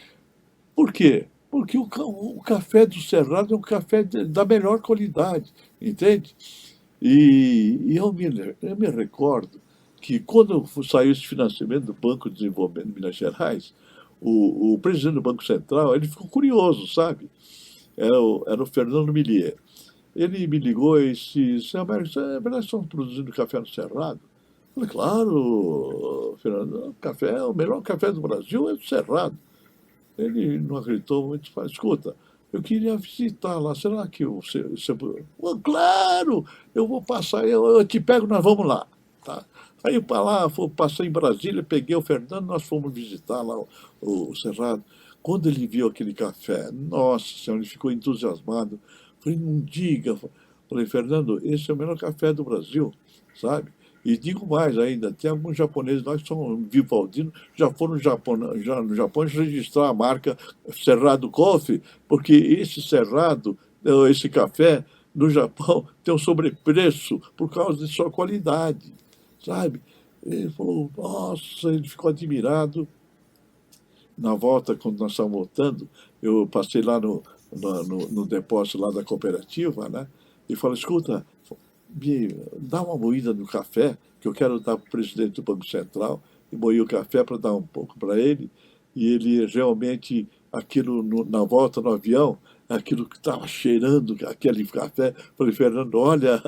Por quê? Porque o café do Cerrado é um café da melhor qualidade, entende? E eu me recordo que quando saiu esse financiamento do Banco de Desenvolvimento de Minas Gerais, o presidente do Banco Central, ele ficou curioso, sabe? Era o Fernando Millier. Ele me ligou e disse, Seu Américo, é verdade que estão produzindo café no Cerrado? Eu falei, claro, Fernando, o melhor café do Brasil é do Cerrado. Ele não acreditou muito, falou, escuta, eu queria visitar lá, será que você... Claro, eu vou passar, eu te pego, nós vamos lá. Tá? Aí para lá, passei em Brasília, peguei o Fernando, nós fomos visitar lá o Cerrado. Quando ele viu aquele café, nossa senhora, ele ficou entusiasmado. Falei, não diga. Falei, Fernando, esse é o melhor café do Brasil, sabe? E digo mais ainda, tem alguns japoneses lá que são vivaldinos, já foram no Japão registrar a marca Cerrado Coffee, porque esse Cerrado, esse café, no Japão, tem um sobrepreço por causa de sua qualidade, sabe? Ele falou, nossa, ele ficou admirado. Na volta, quando nós estávamos voltando, eu passei lá no depósito lá da cooperativa, né? E falei, escuta, me dá uma moída no café, que eu quero dar para o presidente do Banco Central, e moí o café para dar um pouco para ele, e ele realmente, aquilo na volta no avião, aquilo que estava cheirando, aquele café, falei, Fernando, olha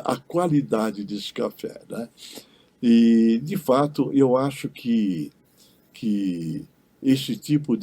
a qualidade desse café, né? E, de fato, eu acho que esse tipo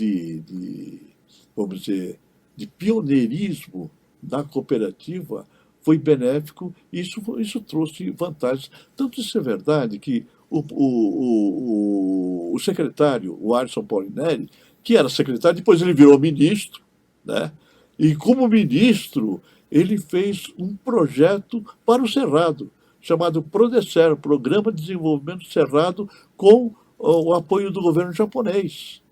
vamos dizer, de pioneirismo da cooperativa foi benéfico e isso trouxe vantagens. Tanto isso é verdade que o secretário, o Alisson Paulinelli, que era secretário, depois ele virou ministro, né? E como ministro, ele fez um projeto para o Cerrado, chamado PRODECER, Programa de Desenvolvimento Cerrado, com o apoio do governo japonês.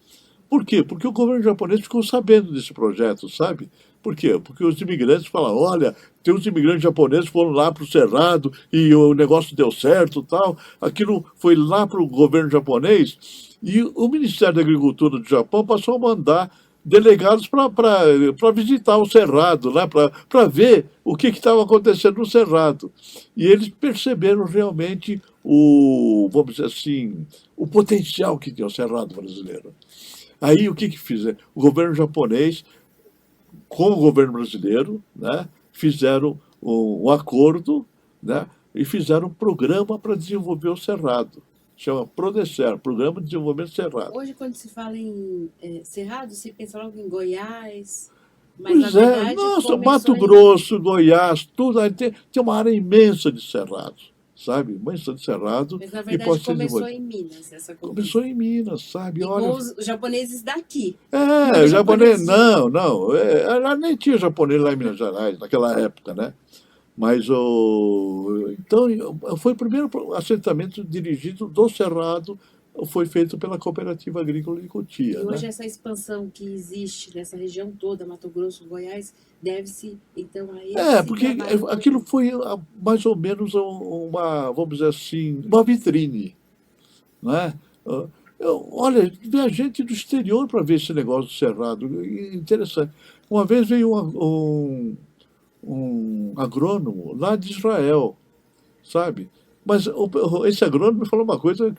Por quê? Porque o governo japonês ficou sabendo desse projeto, sabe? Por quê? Porque os imigrantes falam, olha, tem uns imigrantes japoneses que foram lá para o Cerrado e o negócio deu certo tal. Aquilo foi lá para o governo japonês e o Ministério da Agricultura do Japão passou a mandar delegados para visitar o Cerrado, né? Para ver o que estava acontecendo no Cerrado. E eles perceberam realmente vamos dizer assim, o potencial que tinha o Cerrado brasileiro. Aí o que fizeram? O governo japonês, com o governo brasileiro, né, fizeram um acordo, né, e fizeram um programa para desenvolver o Cerrado. Chama PRODECER, Programa de Desenvolvimento Cerrado. Hoje, quando se fala em Cerrado, se pensa logo em Goiás, mas na Pois é, verdade nossa, Mato começou Grosso, Goiás, tudo, aí tem uma área imensa de cerrados, sabe? Imensa de cerrado mas na que verdade pode ser começou desenvolvido. em Minas essa Começou conquista. em Minas, sabe? E Olha, com os japoneses daqui, é, não o japonês, japoneses de lá. não, ela nem tinha japonês lá em Minas Gerais, naquela época, né? Mas então foi o primeiro assentamento dirigido do Cerrado, foi feito pela Cooperativa Agrícola de E Cotia, hoje né? essa expansão que existe nessa região toda, Mato Grosso, Goiás, deve-se então a esse Porque trabalho aquilo do... foi mais ou menos uma, vamos dizer assim, uma vitrine, né? Olha, veio gente do exterior para ver esse negócio do Cerrado, interessante. Uma vez veio um agrônomo lá de Israel, sabe? Mas esse agrônomo me falou uma coisa,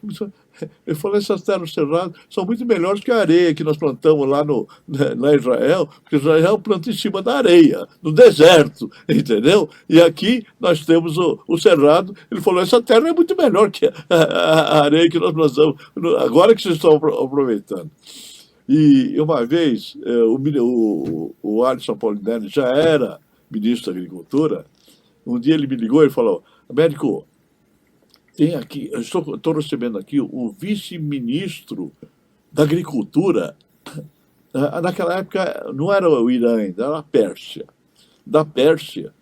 ele falou, essas terras cerradas são muito melhores que a areia que nós plantamos lá na Israel, porque Israel planta em cima da areia, no deserto, entendeu? E aqui nós temos o cerrado, ele falou, essa terra é muito melhor que a areia que nós plantamos, agora que vocês estão aproveitando. E uma vez, o Alisson Paulinelli já era ministro da Agricultura, um dia ele me ligou e falou, Américo, tem aqui, eu estou recebendo aqui o vice-ministro da Agricultura. Naquela época não era o Irã ainda, era a Pérsia. Da Pérsia.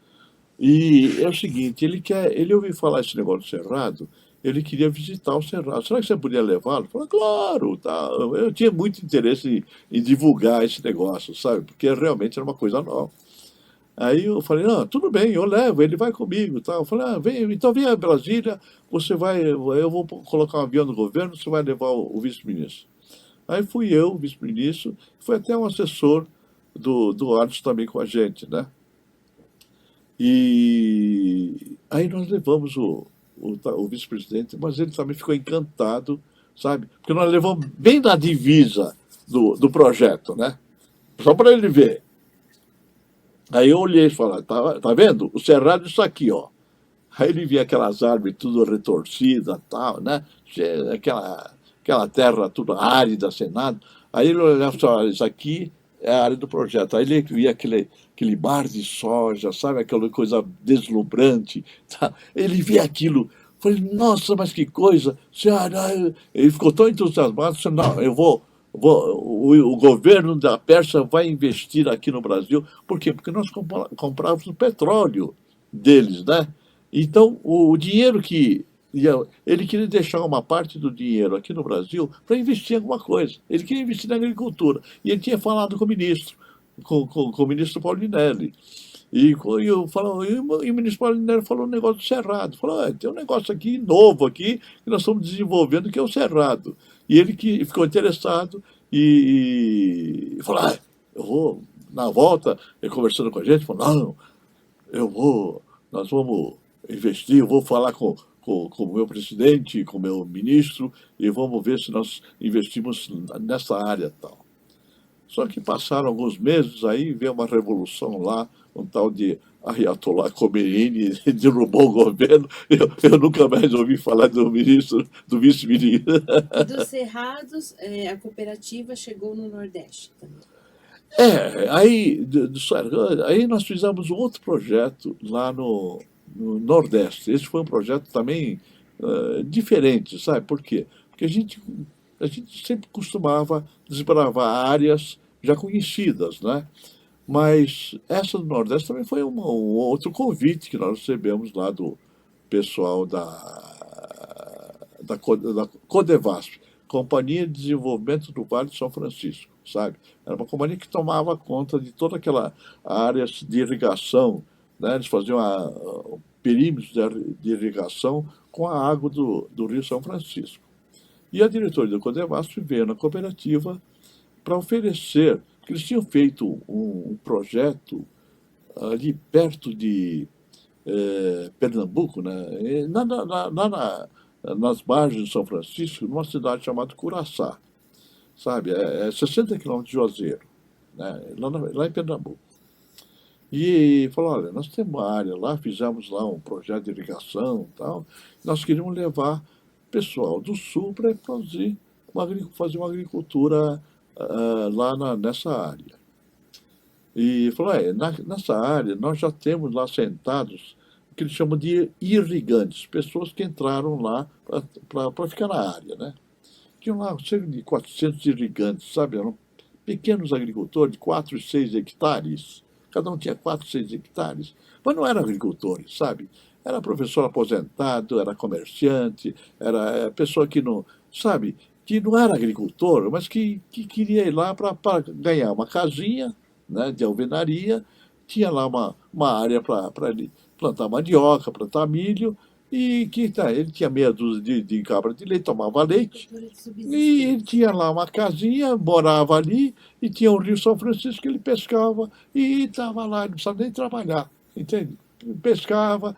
E é o seguinte, ele ouviu falar esse negócio do Cerrado, ele queria visitar o Cerrado. Será que você podia levá-lo? Eu falei, claro, tá. Eu tinha muito interesse em divulgar esse negócio, sabe? Porque realmente era uma coisa nova. Aí eu falei, não, tudo bem, eu levo, ele vai comigo, tá? Eu falei, vem, então vem a Brasília, eu vou colocar um avião do governo, você vai levar o vice-ministro. Aí fui eu, o vice-ministro, foi até um assessor do Alisson também com a gente, né? E aí nós levamos o vice-presidente, mas ele também ficou encantado, sabe? Porque nós levamos bem na divisa do projeto, né? Só para ele ver. Aí eu olhei e falei, tá vendo? O Cerrado é isso aqui, ó. Aí ele via aquelas árvores tudo retorcidas, tal, né? Aquela terra tudo árida, sem nada. Aí ele olhava e falava, isso aqui é a área do projeto. Aí ele via aquele mar de soja, sabe? Aquela coisa deslumbrante. Tá? Ele via aquilo, Falei, nossa, mas que coisa! Ceará, ele ficou tão entusiasmado, disse, não, o governo da Pérsia vai investir aqui no Brasil. Por quê? Porque nós comprávamos o petróleo deles, né? Então, o dinheiro que ele queria deixar uma parte do dinheiro aqui no Brasil para investir em alguma coisa. Ele queria investir na agricultura. E ele tinha falado com o ministro, com o ministro Paulinelli. E o ministro Paulinelli falou um negócio do Cerrado. Falou, tem um negócio aqui novo aqui que nós estamos desenvolvendo, que é o Cerrado. E ele que ficou interessado e falou, eu vou, na volta, ele conversando com a gente, falou, não, nós vamos investir, eu vou falar com o meu presidente, com o meu ministro, e vamos ver se nós investimos nessa área e tal. Só que passaram alguns meses, aí veio uma revolução lá, um tal de Ayatollah Khomeini derrubou o governo. Eu nunca mais ouvi falar do ministro, do vice-ministro. E dos Cerrados, a cooperativa chegou no Nordeste também. Aí nós fizemos um outro projeto lá no Nordeste. Esse foi um projeto também diferente, sabe? Por quê? Porque a gente sempre costumava desbravar áreas já conhecidas, né? Mas essa do Nordeste também foi um outro convite que nós recebemos lá do pessoal da Codevasf, Companhia de Desenvolvimento do Vale de São Francisco, sabe? Era uma companhia que tomava conta de toda aquela área de irrigação, né? Eles faziam perímetros de irrigação com a água do Rio São Francisco. E a diretoria da Codevasf veio na cooperativa para oferecer, porque eles tinham feito um projeto ali perto de Pernambuco, né? Nas margens de São Francisco, numa cidade chamada Curaçá, sabe? É 60 quilômetros de Juazeiro, né? Lá em Pernambuco. E falou, olha, nós temos uma área lá, fizemos lá um projeto de irrigação e tal, nós queríamos levar pessoal do sul para fazer uma agricultura nessa área. E falou, nessa área nós já temos lá sentados o que eles chamam de irrigantes, pessoas que entraram lá para ficar na área, né? Tinham lá cerca de 400 irrigantes, sabe? Eram pequenos agricultores de 4 e 6 hectares, cada um tinha 4, 6 hectares, mas não eram agricultores, sabe? Era professor aposentado, era comerciante, era pessoa que não, sabe, que não era agricultor, mas que queria ir lá para ganhar uma casinha, né, de alvenaria, tinha lá uma área para plantar mandioca, plantar milho, e ele tinha meia dúzia de cabra de leite, tomava leite, Cultura de e subsistência. ele tinha lá uma casinha, morava ali, e tinha o Rio São Francisco que ele pescava, e estava lá, ele não precisava nem trabalhar, entende? Pescava,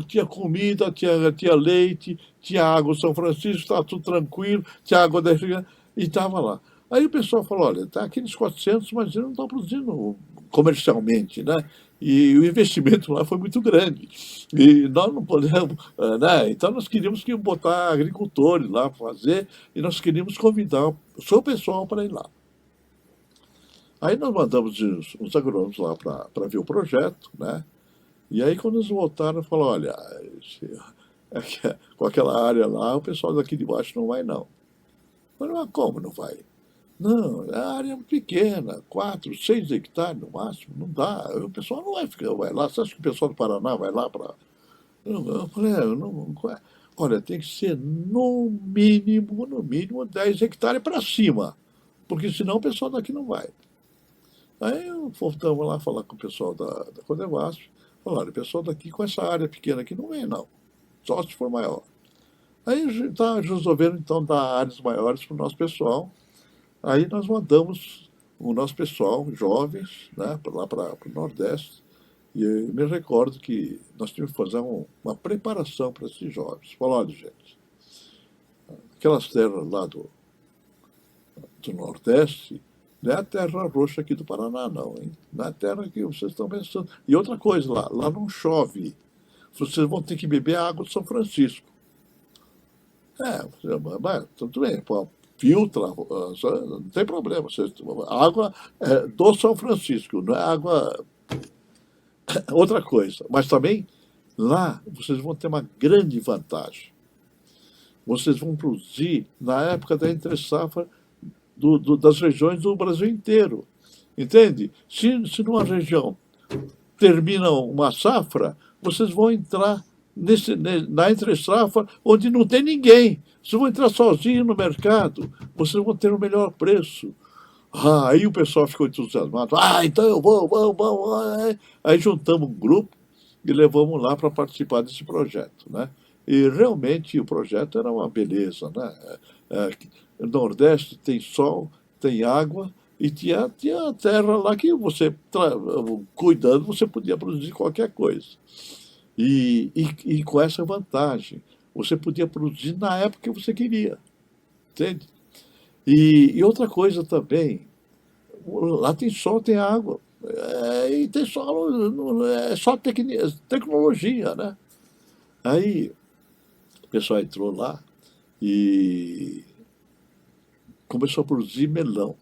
tinha comida, tinha leite, tinha água do São Francisco, estava tudo tranquilo, tinha água da irrigação, e estava lá. Aí o pessoal falou, olha, está aqueles 400, mas eles não estão produzindo comercialmente, né? E o investimento lá foi muito grande. E nós não podemos, né? Então nós queríamos botar agricultores lá para fazer, e nós queríamos convidar o seu pessoal para ir lá. Aí nós mandamos os agrônomos lá para ver o projeto, né? E aí quando eles voltaram, falaram, olha, com aquela área lá, o pessoal daqui de baixo não vai não. Eu falei, mas como não vai? Não, a área é pequena, 4, 6 hectares no máximo, não dá. O pessoal não vai lá. Você acha que o pessoal do Paraná vai lá para. Eu falei, olha, tem que ser no mínimo 10 hectares para cima, porque senão o pessoal daqui não vai. Aí voltamos lá falar com o pessoal da Codevasf, falaram, o pessoal daqui com essa área pequena aqui não vem não, só se for maior. Aí resolveram então dar áreas maiores para o nosso pessoal. Aí nós mandamos o nosso pessoal, jovens, né, lá para o Nordeste, e eu me recordo que nós tínhamos que fazer uma preparação para esses jovens. Falou, olha, gente, aquelas terras lá do Nordeste não é a terra roxa aqui do Paraná, não, hein? Não é a terra que vocês estão pensando. E outra coisa, lá não chove. Vocês vão ter que beber a água de São Francisco. Mas tudo bem, pô, filtra, não tem problema. A água é do São Francisco, não é água. Outra coisa, mas também Lá vocês vão ter uma grande vantagem. Vocês vão produzir na época da entre-safra das regiões do Brasil inteiro. Entende? Se numa região termina uma safra, vocês vão entrar na entre-safra onde não tem ninguém. Vocês vão entrar sozinhos no mercado, vocês vão ter o melhor preço. Aí o pessoal ficou entusiasmado. Então eu vou, vamos. Aí juntamos um grupo e levamos lá para participar desse projeto, né? E realmente o projeto era uma beleza, né? O Nordeste tem sol, tem água e tinha terra lá que você, cuidando, você podia produzir qualquer coisa. E com essa vantagem, você podia produzir na época que você queria, entende? E outra coisa também, lá tem sol, tem água. E tem só, é só tecnologia, né? Aí o pessoal entrou lá e começou a produzir melão.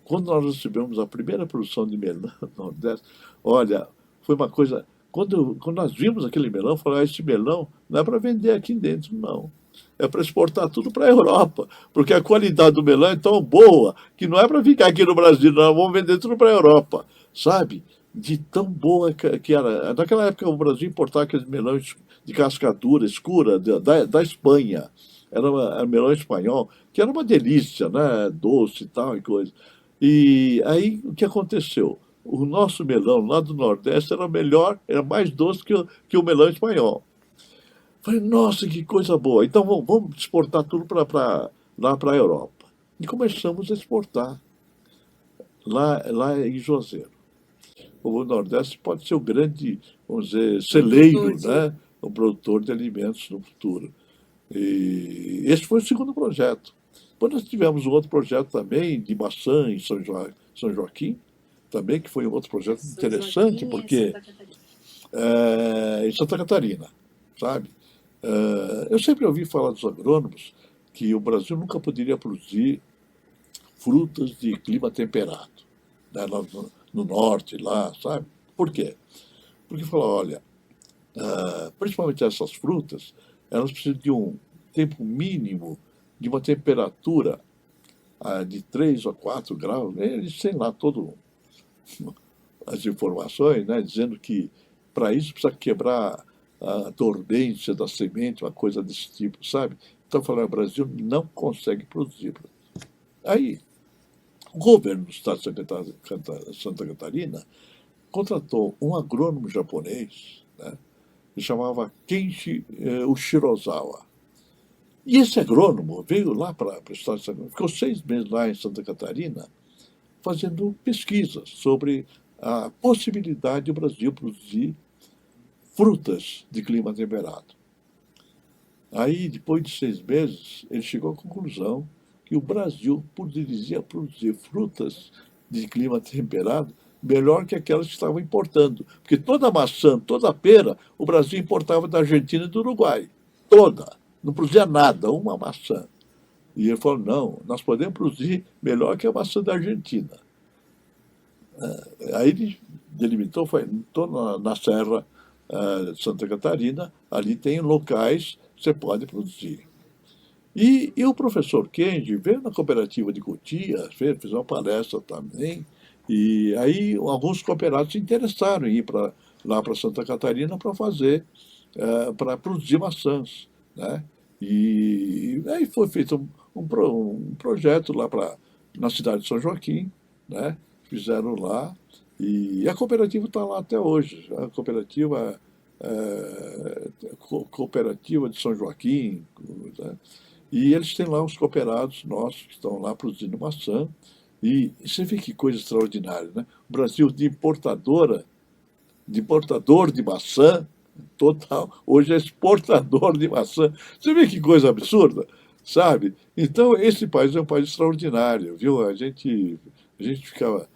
Quando nós recebemos a primeira produção de melão no Nordeste, olha, foi uma coisa. Quando nós vimos aquele melão, falamos, esse melão não é para vender aqui dentro, não. É para exportar tudo para a Europa, porque a qualidade do melão é tão boa que não é para ficar aqui no Brasil, não, vamos vender tudo para a Europa, sabe? De tão boa que era. Naquela época o Brasil importava aqueles melões de cascadura escura da Espanha. Era melão espanhol, que era uma delícia, né? Doce e tal e coisa. E aí o que aconteceu? O nosso melão lá do Nordeste era melhor, era mais doce que o melão espanhol. Falei, nossa, que coisa boa. Então vamos exportar tudo lá para a Europa. E começamos a exportar lá em Juazeiro. O Nordeste pode ser o grande, vamos dizer, Produtor celeiro, de. né? O produtor de alimentos no futuro. E esse foi o segundo projeto. Depois nós tivemos um outro projeto também de maçã em São Joaquim, também, que foi um outro projeto São interessante, Joaquim e porque Santa Catarina. em Santa Catarina, sabe? Eu sempre ouvi falar dos agrônomos que o Brasil nunca poderia produzir frutas de clima temperado, né, lá no norte, lá, sabe? Por quê? Porque falou, olha, principalmente essas frutas, elas precisam de um tempo mínimo de uma temperatura de 3 a 4 graus. Eles têm lá todas as informações, né, dizendo que para isso precisa quebrar a dormência da semente, uma coisa desse tipo, sabe? Então, falando, o Brasil não consegue produzir. Aí, o governo do estado de Santa Catarina contratou um agrônomo japonês, né, que chamava Kenshi Ushirozawa. E esse agrônomo veio lá para o estado de Santa Catarina, ficou 6 meses lá em Santa Catarina, fazendo pesquisas sobre a possibilidade do Brasil produzir frutas de clima temperado. Aí, depois de 6 meses, ele chegou à conclusão que o Brasil poderia produzir frutas de clima temperado melhor que aquelas que estavam importando. Porque toda a maçã, toda a pera, o Brasil importava da Argentina e do Uruguai. Toda. Não produzia nada, uma maçã. E ele falou, não, nós podemos produzir melhor que a maçã da Argentina. Aí ele delimitou, foi na Serra de Santa Catarina, ali tem locais que você pode produzir. E o professor Kendi veio na cooperativa de Cotia, fez uma palestra também, e aí alguns cooperados se interessaram em ir lá para Santa Catarina para fazer, para produzir maçãs, né? E aí foi feito um projeto lá na cidade de São Joaquim, né? Fizeram lá, e a cooperativa está lá até hoje. A cooperativa de São Joaquim, né? E eles têm lá os cooperados nossos que estão lá produzindo maçã. E você vê que coisa extraordinária, né? O Brasil de importador de maçã, total, hoje é exportador de maçã. Você vê que coisa absurda, sabe? Então, esse país é um país extraordinário, viu? A gente ficava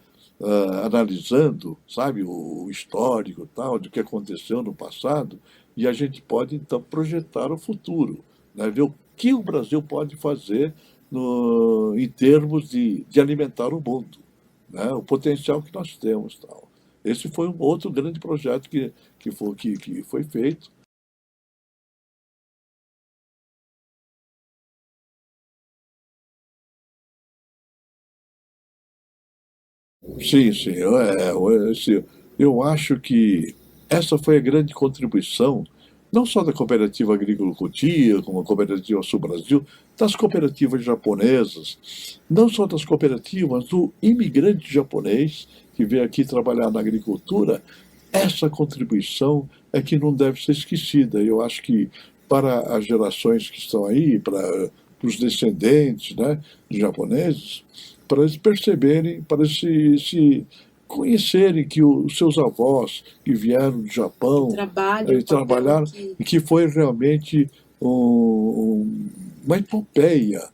analisando, sabe, o histórico tal, do que aconteceu no passado, e a gente pode, então, projetar o futuro, né? Ver o que o Brasil pode fazer em termos de alimentar o mundo, né? O potencial que nós temos. Tal. Esse foi um outro grande projeto que foi feito. Sim, sim. Eu acho que essa foi a grande contribuição, não só da Cooperativa Agrícola Cotia, como a Cooperativa Sul Brasil, das cooperativas japonesas, não só das cooperativas, do imigrante japonês que veio aqui trabalhar na agricultura. Essa contribuição é que não deve ser esquecida. Eu acho que para as gerações que estão aí, para os descendentes, né, de japoneses, para eles perceberem, para eles se conhecerem que os seus avós que vieram do Japão Trabalho, o papel trabalharam, que e que foi realmente uma epopeia,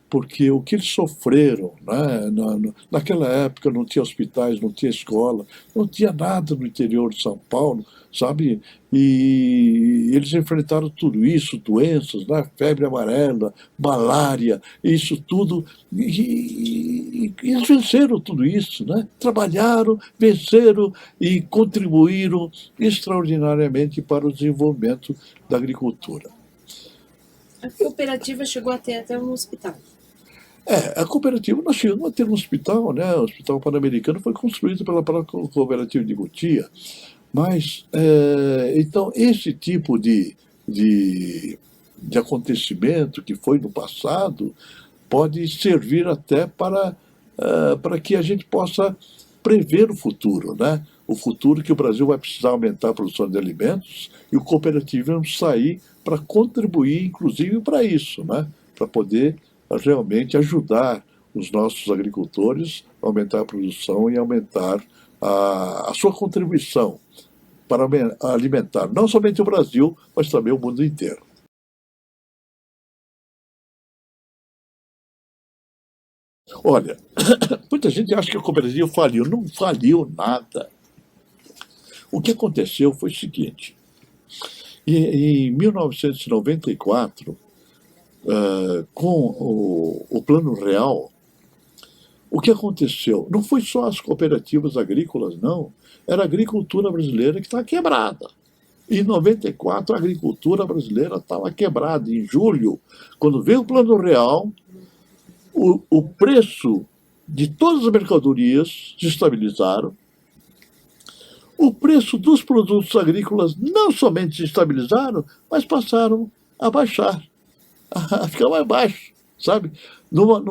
porque o que eles sofreram, né, naquela época não tinha hospitais, não tinha escola, não tinha nada no interior de São Paulo, sabe? E eles enfrentaram tudo isso, doenças, né? Febre amarela, malária, isso tudo, e eles venceram tudo isso, né? Trabalharam, venceram e contribuíram extraordinariamente para o desenvolvimento da agricultura. a cooperativa chegou até um hospital. A cooperativa, nós chegamos a ter um hospital, né? O Hospital Pan-Americano foi construído pela própria cooperativa de Cotia. Mas, então, esse tipo de, de acontecimento que foi no passado pode servir até para que a gente possa prever o futuro, né? O futuro que o Brasil vai precisar aumentar a produção de alimentos e o cooperativismo sair para contribuir, inclusive, para isso, né? Para poder realmente ajudar os nossos agricultores a aumentar a produção e aumentar a sua contribuição para alimentar não somente o Brasil, mas também o mundo inteiro. Olha, muita gente acha que a cooperativa faliu. Não faliu nada. O que aconteceu foi o seguinte: em 1994, com o Plano Real, o que aconteceu? Não foi só as cooperativas agrícolas, não. Era a agricultura brasileira que estava quebrada. Em 94, a agricultura brasileira estava quebrada. Em julho, quando veio o Plano Real, o preço de todas as mercadorias se estabilizaram. O preço dos produtos agrícolas não somente se estabilizaram, mas passaram a baixar, a ficar mais baixo, sabe? Vamos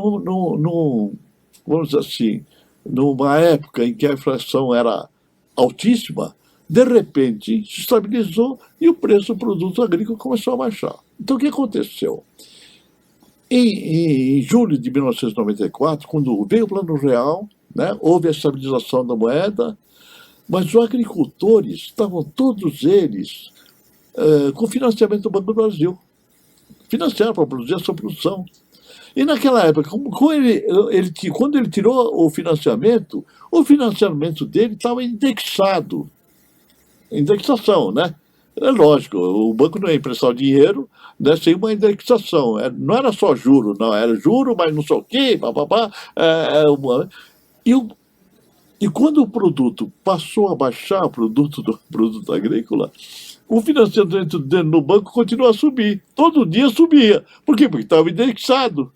dizer assim, numa época em que a inflação era altíssima, de repente se estabilizou e o preço do produto agrícola começou a baixar. Então o que aconteceu? Em julho de 1994, quando veio o Plano Real, né, houve a estabilização da moeda, mas os agricultores estavam todos eles com financiamento do Banco do Brasil. Financiaram para produzir a sua produção. E naquela época, quando ele tirou o financiamento dele estava indexado. Indexação, né? É lógico, o banco não ia emprestar o dinheiro, né, sem uma indexação. Não era só juro, não, era juro, mas não sei o quê, papapá. E, e quando o produto passou a baixar, o produto agrícola, o financiamento dele no banco continuou a subir. Todo dia subia. Por quê? Porque estava indexado.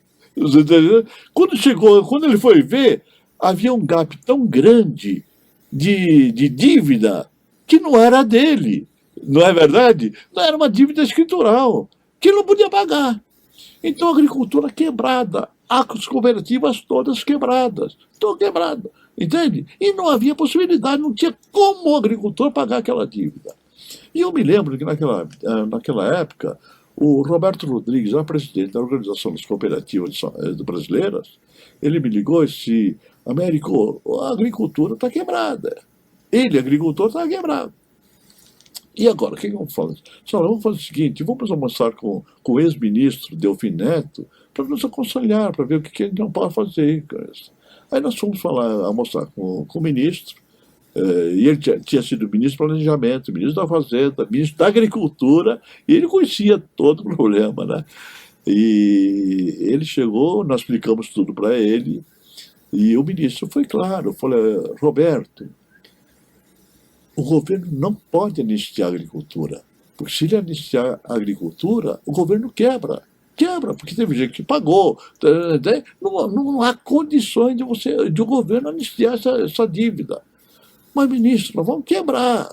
Quando ele foi ver, havia um gap tão grande de dívida que não era dele. Não é verdade? Não era uma dívida escritural, que ele não podia pagar. Então a agricultura quebrada, as cooperativas todas quebradas, estão quebradas, entende? E não havia possibilidade, não tinha como o agricultor pagar aquela dívida. E eu me lembro que naquela época, o Roberto Rodrigues, era presidente da Organização das Cooperativas Brasileiras, ele me ligou e disse: Américo, a agricultura está quebrada. Ele, agricultor, está quebrado. E agora, o que vamos fazer? Vamos fazer o seguinte: vamos almoçar com o ex-ministro Delfim Neto para nos aconselhar, para ver o que a gente não pode fazer. Aí nós fomos almoçar com o ministro, e ele tinha sido ministro do Planejamento, ministro da Fazenda, ministro da Agricultura, e ele conhecia todo o problema, né? E ele chegou, nós explicamos tudo para ele, e o ministro foi claro, falou: Roberto, o governo não pode anistiar a agricultura. Porque se ele anistiar a agricultura, o governo quebra. Quebra, porque teve gente que pagou. Não há condições de o governo anistiar essa dívida. Mas, ministro, nós vamos quebrar.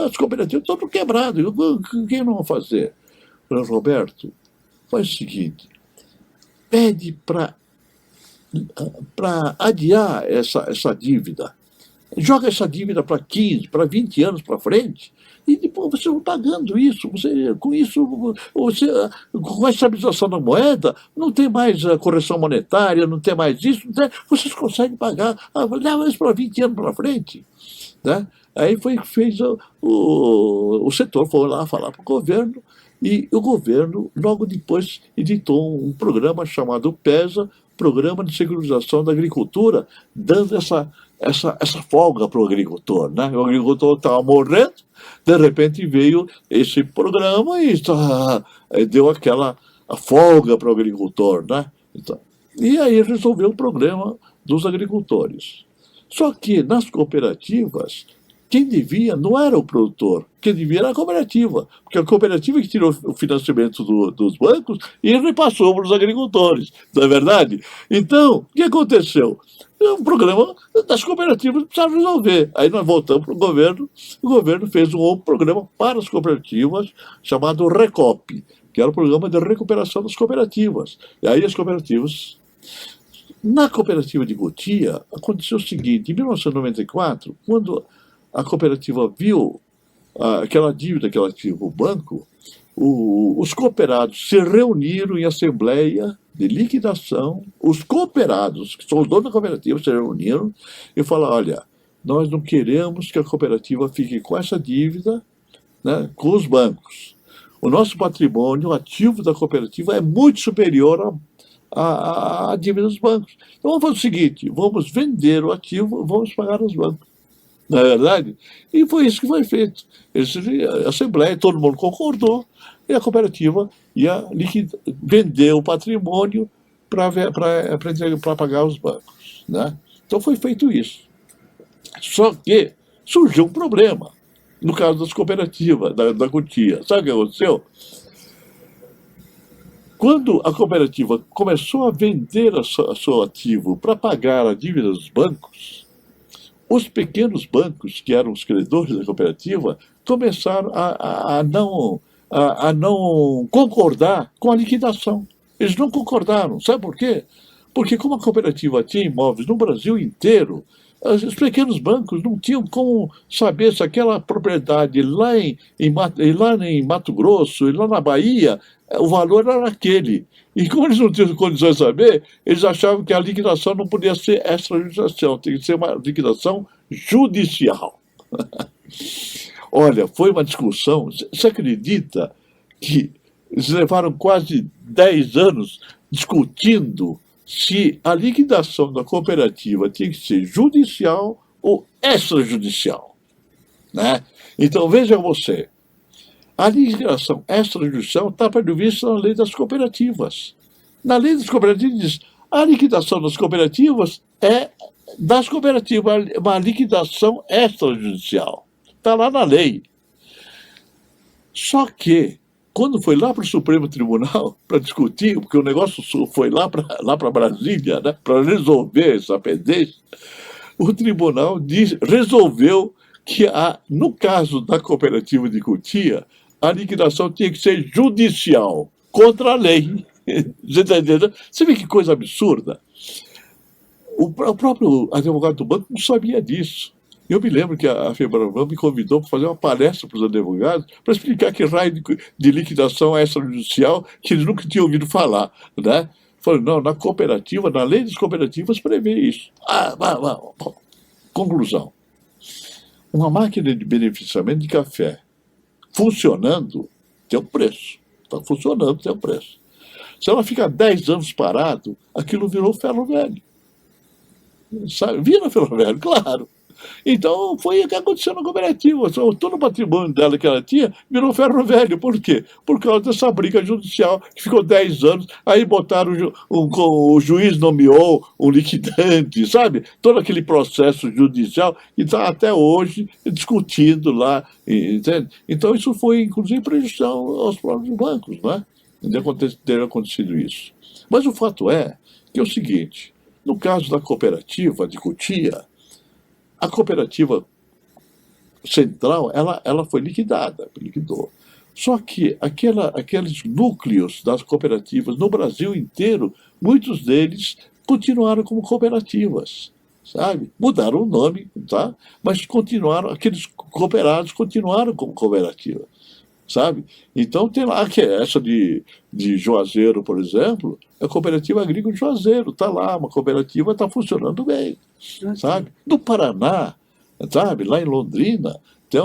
As cooperativas estão quebradas. O que não vão fazer? Roberto, faz o seguinte, pede para adiar essa dívida. Joga essa dívida para 15, para 20 anos para frente, e depois você vai pagando isso. Com a estabilização da moeda, não tem mais a correção monetária, não tem mais isso, vocês conseguem pagar, leva isso para 20 anos para frente. Né? Aí fez o setor foi lá falar para o governo, e o governo, logo depois, editou um programa chamado PESA, Programa de Securitização da Agricultura, dando essa folga para o agricultor. Né? O agricultor estava morrendo, de repente veio esse programa e deu a folga para o agricultor. Né? Então, e aí resolveu o problema dos agricultores. Só que nas cooperativas, quem devia não era o produtor, quem devia era a cooperativa, porque a cooperativa que tirou o financiamento dos bancos e repassou para os agricultores, não é verdade? Então, o que aconteceu? O programa das cooperativas precisava resolver. Aí nós voltamos para o governo fez um programa para as cooperativas chamado RECOP, que era o programa de recuperação das cooperativas. E aí as cooperativas... Na cooperativa de Cotia, aconteceu o seguinte, em 1994, quando a cooperativa viu aquela dívida que ela tinha com o banco, os cooperados se reuniram em assembleia de liquidação, os cooperados, que são os donos da cooperativa, se reuniram e falaram, olha, nós não queremos que a cooperativa fique com essa dívida, né, com os bancos. O nosso patrimônio, o ativo da cooperativa é muito superior a dívida dos bancos. Então vamos fazer o seguinte, vamos vender o ativo, vamos pagar os bancos. Não é verdade? E foi isso que foi feito. A Assembleia, todo mundo concordou, e a cooperativa ia vender o patrimônio para pagar os bancos. Né? Então foi feito isso. Só que surgiu um problema, no caso das cooperativas, da Cotia. Sabe o que aconteceu? Quando a cooperativa começou a vender o seu ativo para pagar a dívida dos bancos, os pequenos bancos, que eram os credores da cooperativa, começaram a não concordar com a liquidação. Eles não concordaram. Sabe por quê? Porque como a cooperativa tinha imóveis no Brasil inteiro, os pequenos bancos não tinham como saber se aquela propriedade lá em Mato Grosso, e lá na Bahia, o valor era aquele. E como eles não tinham condições de saber, eles achavam que a liquidação não podia ser extrajudicial, tem que ser uma liquidação judicial. Olha, foi uma discussão. Você acredita que eles levaram quase 10 anos discutindo se a liquidação da cooperativa tinha que ser judicial ou extrajudicial? Né? Então, veja você, a liquidação extrajudicial está prevista na lei das cooperativas. Na lei das cooperativas diz a liquidação das cooperativas é das cooperativas, uma liquidação extrajudicial. Está lá na lei. Só que, quando foi lá para o Supremo Tribunal para discutir, porque o negócio foi lá para Brasília, né, para resolver essa pendência, o tribunal resolveu que, no caso da cooperativa de Cotia, a liquidação tinha que ser judicial, contra a lei. Você está entendendo? Você vê que coisa absurda? O próprio advogado do banco não sabia disso. Eu me lembro que a FEBRABAN me convidou para fazer uma palestra para os advogados para explicar que raio de liquidação extrajudicial que eles nunca tinham ouvido falar. Né? Falei, não, na cooperativa, na lei das cooperativas prevê isso. Conclusão. Uma máquina de beneficiamento de café funcionando tem um preço. Está funcionando, tem um preço. Se ela ficar 10 anos parado, aquilo virou ferro velho. Sabe? Vira ferro velho, claro. Então, foi o que aconteceu na cooperativa. Todo o patrimônio dela que ela tinha virou ferro velho. Por quê? Por causa dessa briga judicial, que ficou 10 anos. Aí botaram, o juiz nomeou um liquidante, sabe? Todo aquele processo judicial que está até hoje discutindo lá. Entende? Então, isso foi, inclusive, prejudicial aos próprios bancos, né? De ter acontecido isso. Mas o fato é que é o seguinte: no caso da cooperativa de Cotia, a cooperativa central, ela foi liquidou. Só que aqueles núcleos das cooperativas no Brasil inteiro, muitos deles continuaram como cooperativas, sabe? Mudaram o nome, tá? Mas continuaram, aqueles cooperados continuaram como cooperativa, sabe? Então tem lá, que é essa de Juazeiro, por exemplo, é a Cooperativa Agrícola de Juazeiro, está lá, uma cooperativa está funcionando bem, sabe? No Paraná, sabe, lá em Londrina, tem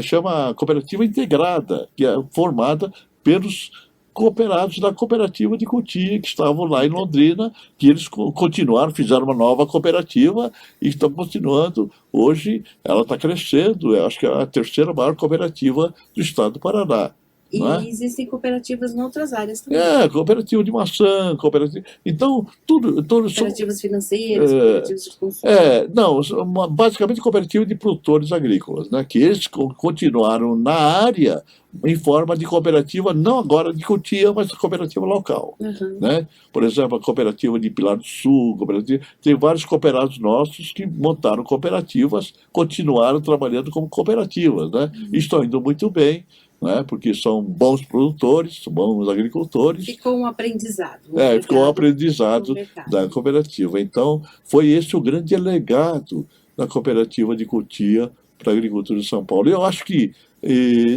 chama Cooperativa Integrada, que é formada pelos cooperados da cooperativa de Cotia, que estavam lá em Londrina, que eles continuaram, fizeram uma nova cooperativa e estão continuando. Hoje ela está crescendo, eu acho que é a terceira maior cooperativa do estado do Paraná. E Não é? existem cooperativas em outras áreas também. Cooperativa de maçã, cooperativa. Então, tudo cooperativas financeiras, cooperativas de consumo. não, basicamente cooperativa de produtores agrícolas, né? Que eles continuaram na área em forma de cooperativa, não agora de Cotia, mas cooperativa local. Uhum. Né? Por exemplo, a cooperativa de Pilar do Sul, tem vários cooperados nossos que montaram cooperativas, continuaram trabalhando como cooperativas, né? E estão indo muito bem, né? Porque são bons produtores, bons agricultores. Ficou um aprendizado. Ficou um aprendizado da cooperativa. Então, foi esse o grande legado da cooperativa de Cotia para a agricultura de São Paulo. E eu acho que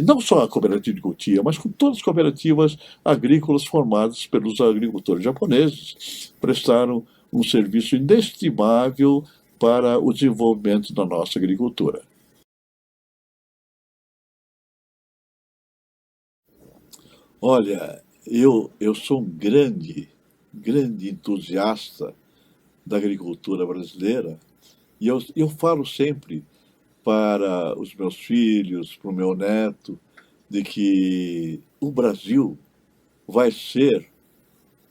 não só a cooperativa de Cotia, mas com todas as cooperativas agrícolas formadas pelos agricultores japoneses, prestaram um serviço inestimável para o desenvolvimento da nossa agricultura. Olha, eu sou um grande entusiasta da agricultura brasileira e eu falo sempre para os meus filhos, para o meu neto, de que o Brasil vai ser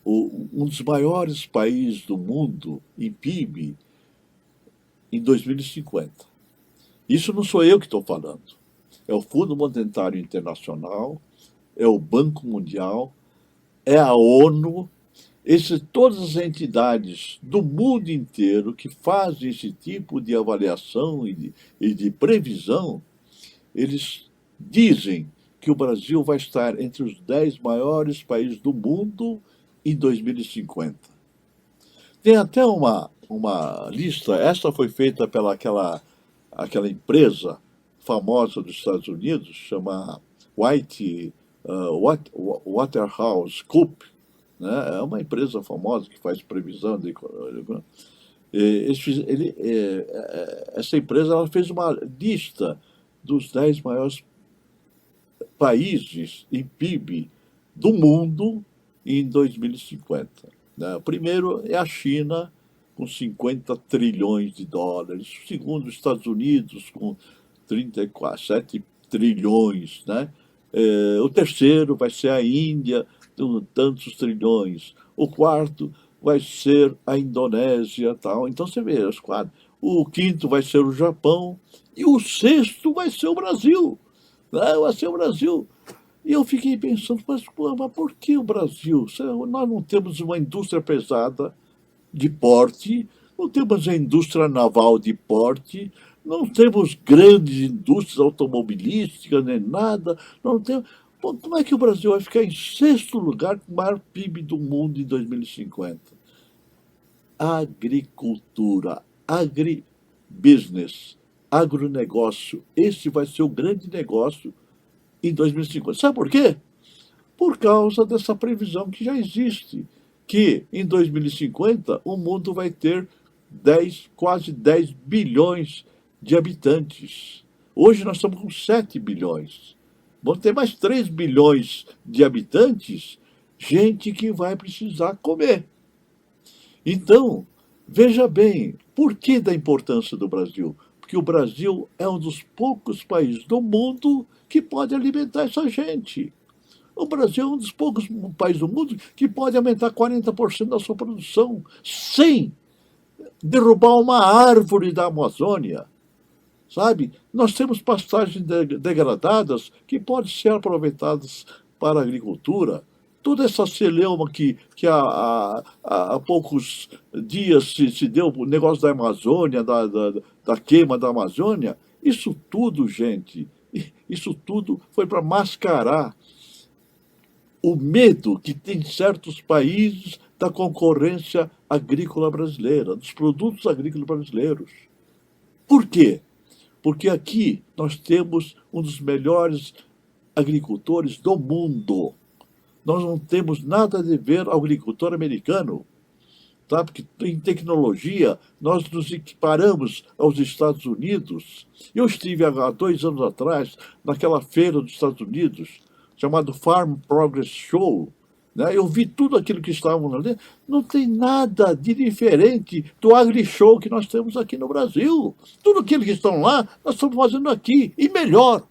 um dos maiores países do mundo em PIB em 2050. Isso não sou eu que estou falando. É o Fundo Monetário Internacional, é o Banco Mundial, é a ONU, todas as entidades do mundo inteiro que fazem esse tipo de avaliação e de previsão, eles dizem que o Brasil vai estar entre os 10 maiores países do mundo em 2050. Tem até uma lista, essa foi feita pela aquela empresa famosa dos Estados Unidos, chama Waterhouse Coopers, né? É uma empresa famosa que faz previsão de economia. Essa empresa ela fez uma lista dos 10 maiores países em PIB do mundo em 2050. Né? O primeiro é a China, com 50 trilhões de dólares. O segundo, os Estados Unidos, com 37 trilhões. Né? O terceiro vai ser a Índia, com tantos trilhões. O quarto vai ser a Indonésia, tal. Então você vê os quatro. O quinto vai ser o Japão e o sexto vai ser o Brasil. Né? Vai ser o Brasil. E eu fiquei pensando, mas por que o Brasil? Nós não temos uma indústria pesada de porte, não temos a indústria naval de porte, não temos grandes indústrias automobilísticas, nem nada, não temos. Pô, como é que o Brasil vai ficar em sexto lugar com o maior PIB do mundo em 2050? Agricultura, agribusiness, agronegócio. Esse vai ser o grande negócio em 2050. Sabe por quê? Por causa dessa previsão que já existe, que em 2050 o mundo vai ter quase 10 bilhões de habitantes. Hoje nós estamos com 7 bilhões. Vamos ter mais 3 bilhões de habitantes, gente que vai precisar comer. Então, veja bem, por que da importância do Brasil? porque o Brasil é um dos poucos países do mundo que pode alimentar essa gente. O Brasil é um dos poucos países do mundo que pode aumentar 40% da sua produção sem derrubar uma árvore da Amazônia, sabe? Nós temos pastagens degradadas que podem ser aproveitadas para a agricultura. Toda essa celeuma que há poucos dias se deu, o negócio da Amazônia, da queima da Amazônia, isso tudo, gente, isso tudo foi para mascarar o medo que tem certos países da concorrência agrícola brasileira, dos produtos agrícolas brasileiros. Por quê? Porque aqui nós temos um dos melhores agricultores do mundo. Nós não temos nada a ver ao agricultor americano, tá? Porque em tecnologia nós nos equiparamos aos Estados Unidos. Eu estive há 2 anos atrás naquela feira dos Estados Unidos, chamado Farm Progress Show, né? Eu vi tudo aquilo que estavam ali. Não tem nada de diferente do AgriShow que nós temos aqui no Brasil. Tudo aquilo que estão lá, nós estamos fazendo aqui, e melhor,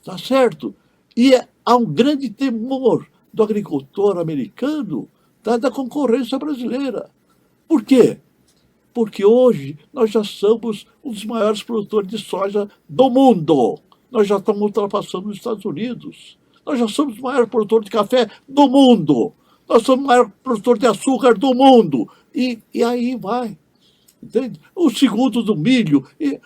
tá certo? E há um grande temor do agricultor americano da concorrência brasileira. Por quê? Porque hoje nós já somos um dos maiores produtores de soja do mundo. Nós já estamos ultrapassando os Estados Unidos. Nós já somos o maior produtor de café do mundo. Nós somos o maior produtor de açúcar do mundo. E aí vai. Entende? O segundo do milho. E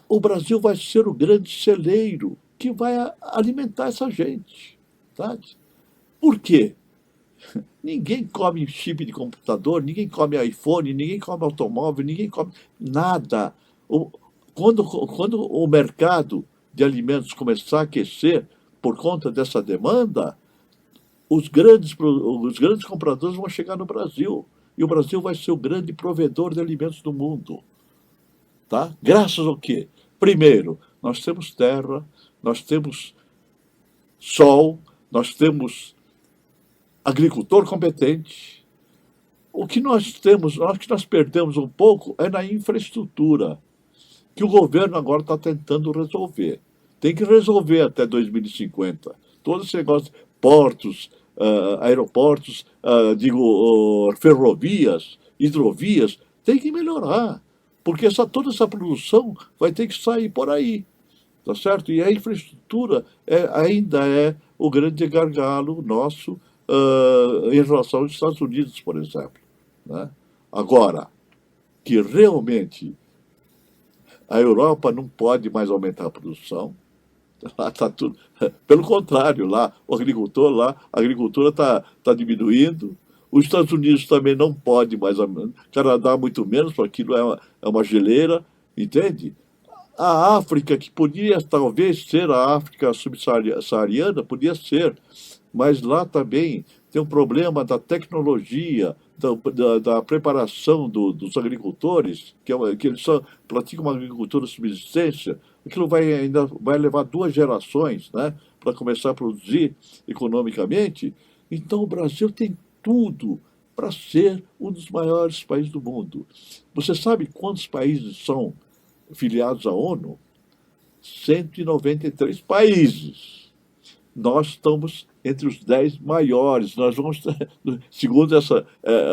o Brasil vai ser o grande celeiro que vai alimentar essa gente. Tá? Por quê? Ninguém come chip de computador, ninguém come iPhone, ninguém come automóvel, ninguém come nada. Quando o mercado de alimentos começar a aquecer por conta dessa demanda, os grandes compradores vão chegar no Brasil. E o Brasil vai ser o grande provedor de alimentos do mundo. Tá? Graças ao quê? Primeiro, nós temos terra, nós temos sol, nós temos agricultor competente. O que nós temos, o que nós perdemos um pouco é na infraestrutura, que o governo agora está tentando resolver. Tem que resolver até 2050. Todo esse negócio, portos, aeroportos, ferrovias, hidrovias, tem que melhorar. Porque toda essa produção vai ter que sair por aí. Tá certo? E a infraestrutura ainda é o grande gargalo nosso em relação aos Estados Unidos, por exemplo. Né? Agora, que realmente a Europa não pode mais aumentar a produção. Lá está tudo. Pelo contrário, lá a agricultura está diminuindo. Os Estados Unidos também não pode mais aumentar. O Canadá muito menos, porque aquilo é uma geleira, entende? A África, que podia talvez ser a África subsaariana, podia ser, mas lá também tem um problema da tecnologia, da preparação dos agricultores, que eles só praticam uma agricultura de subsistência. Aquilo ainda vai levar 2 gerações, né, para começar a produzir economicamente. Então o Brasil tem tudo para ser um dos maiores países do mundo. Você sabe quantos países são filiados à ONU? 193 países. Nós estamos entre os 10 maiores. Nós vamos, segundo a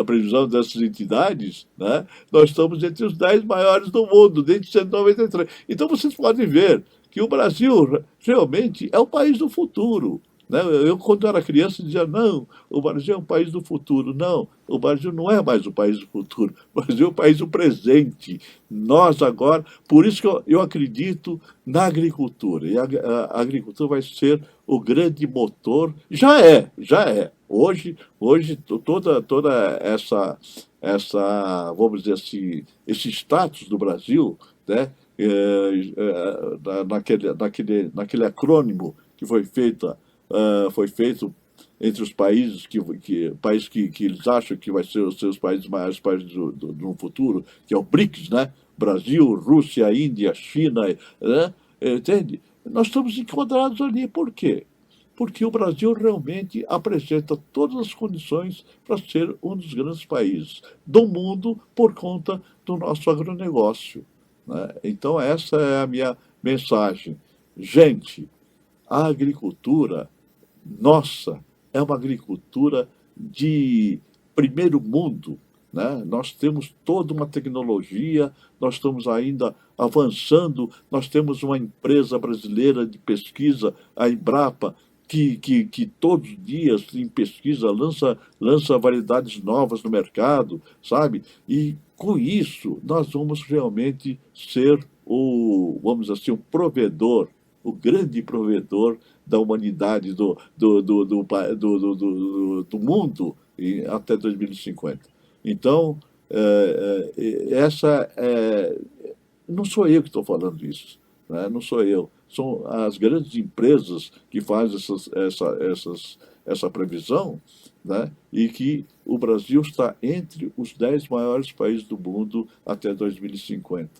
previsão dessas entidades, né, nós estamos entre os 10 maiores do mundo, dentre 193. Então vocês podem ver que o Brasil realmente é o país do futuro. Né? Eu, quando era criança, dizia, não, o Brasil é um país do futuro. Não, o Brasil não é mais o país do futuro. O Brasil é o país do presente. Nós agora... Por isso que eu acredito na agricultura. E a agricultura vai ser o grande motor. Já é. Hoje toda essa vamos dizer assim, esse status do Brasil, né? Naquele acrônimo que foi feito entre os países que eles acham que vai ser os seus maiores países no futuro, que é o BRICS, né? Brasil, Rússia, Índia, China, né? Entende? Nós estamos enquadrados ali. Por quê? porque o Brasil realmente apresenta todas as condições para ser um dos grandes países do mundo por conta do nosso agronegócio, né? Então, essa é a minha mensagem. Gente, a agricultura nossa é uma agricultura de primeiro mundo, né? Nós temos toda uma tecnologia, nós estamos ainda avançando, nós temos uma empresa brasileira de pesquisa, a Embrapa, que todos os dias em pesquisa lança variedades novas no mercado, sabe? E com isso nós vamos realmente ser vamos dizer assim, o provedor, o grande provedor da humanidade, do mundo até 2050. Então, não sou eu que estou falando isso, né? Não sou eu. São as grandes empresas que fazem essa previsão, né? E que o Brasil está entre os 10 maiores países do mundo até 2050,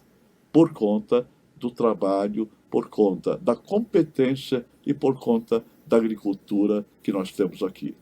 por conta do trabalho, por conta da competência e por conta da agricultura que nós temos aqui.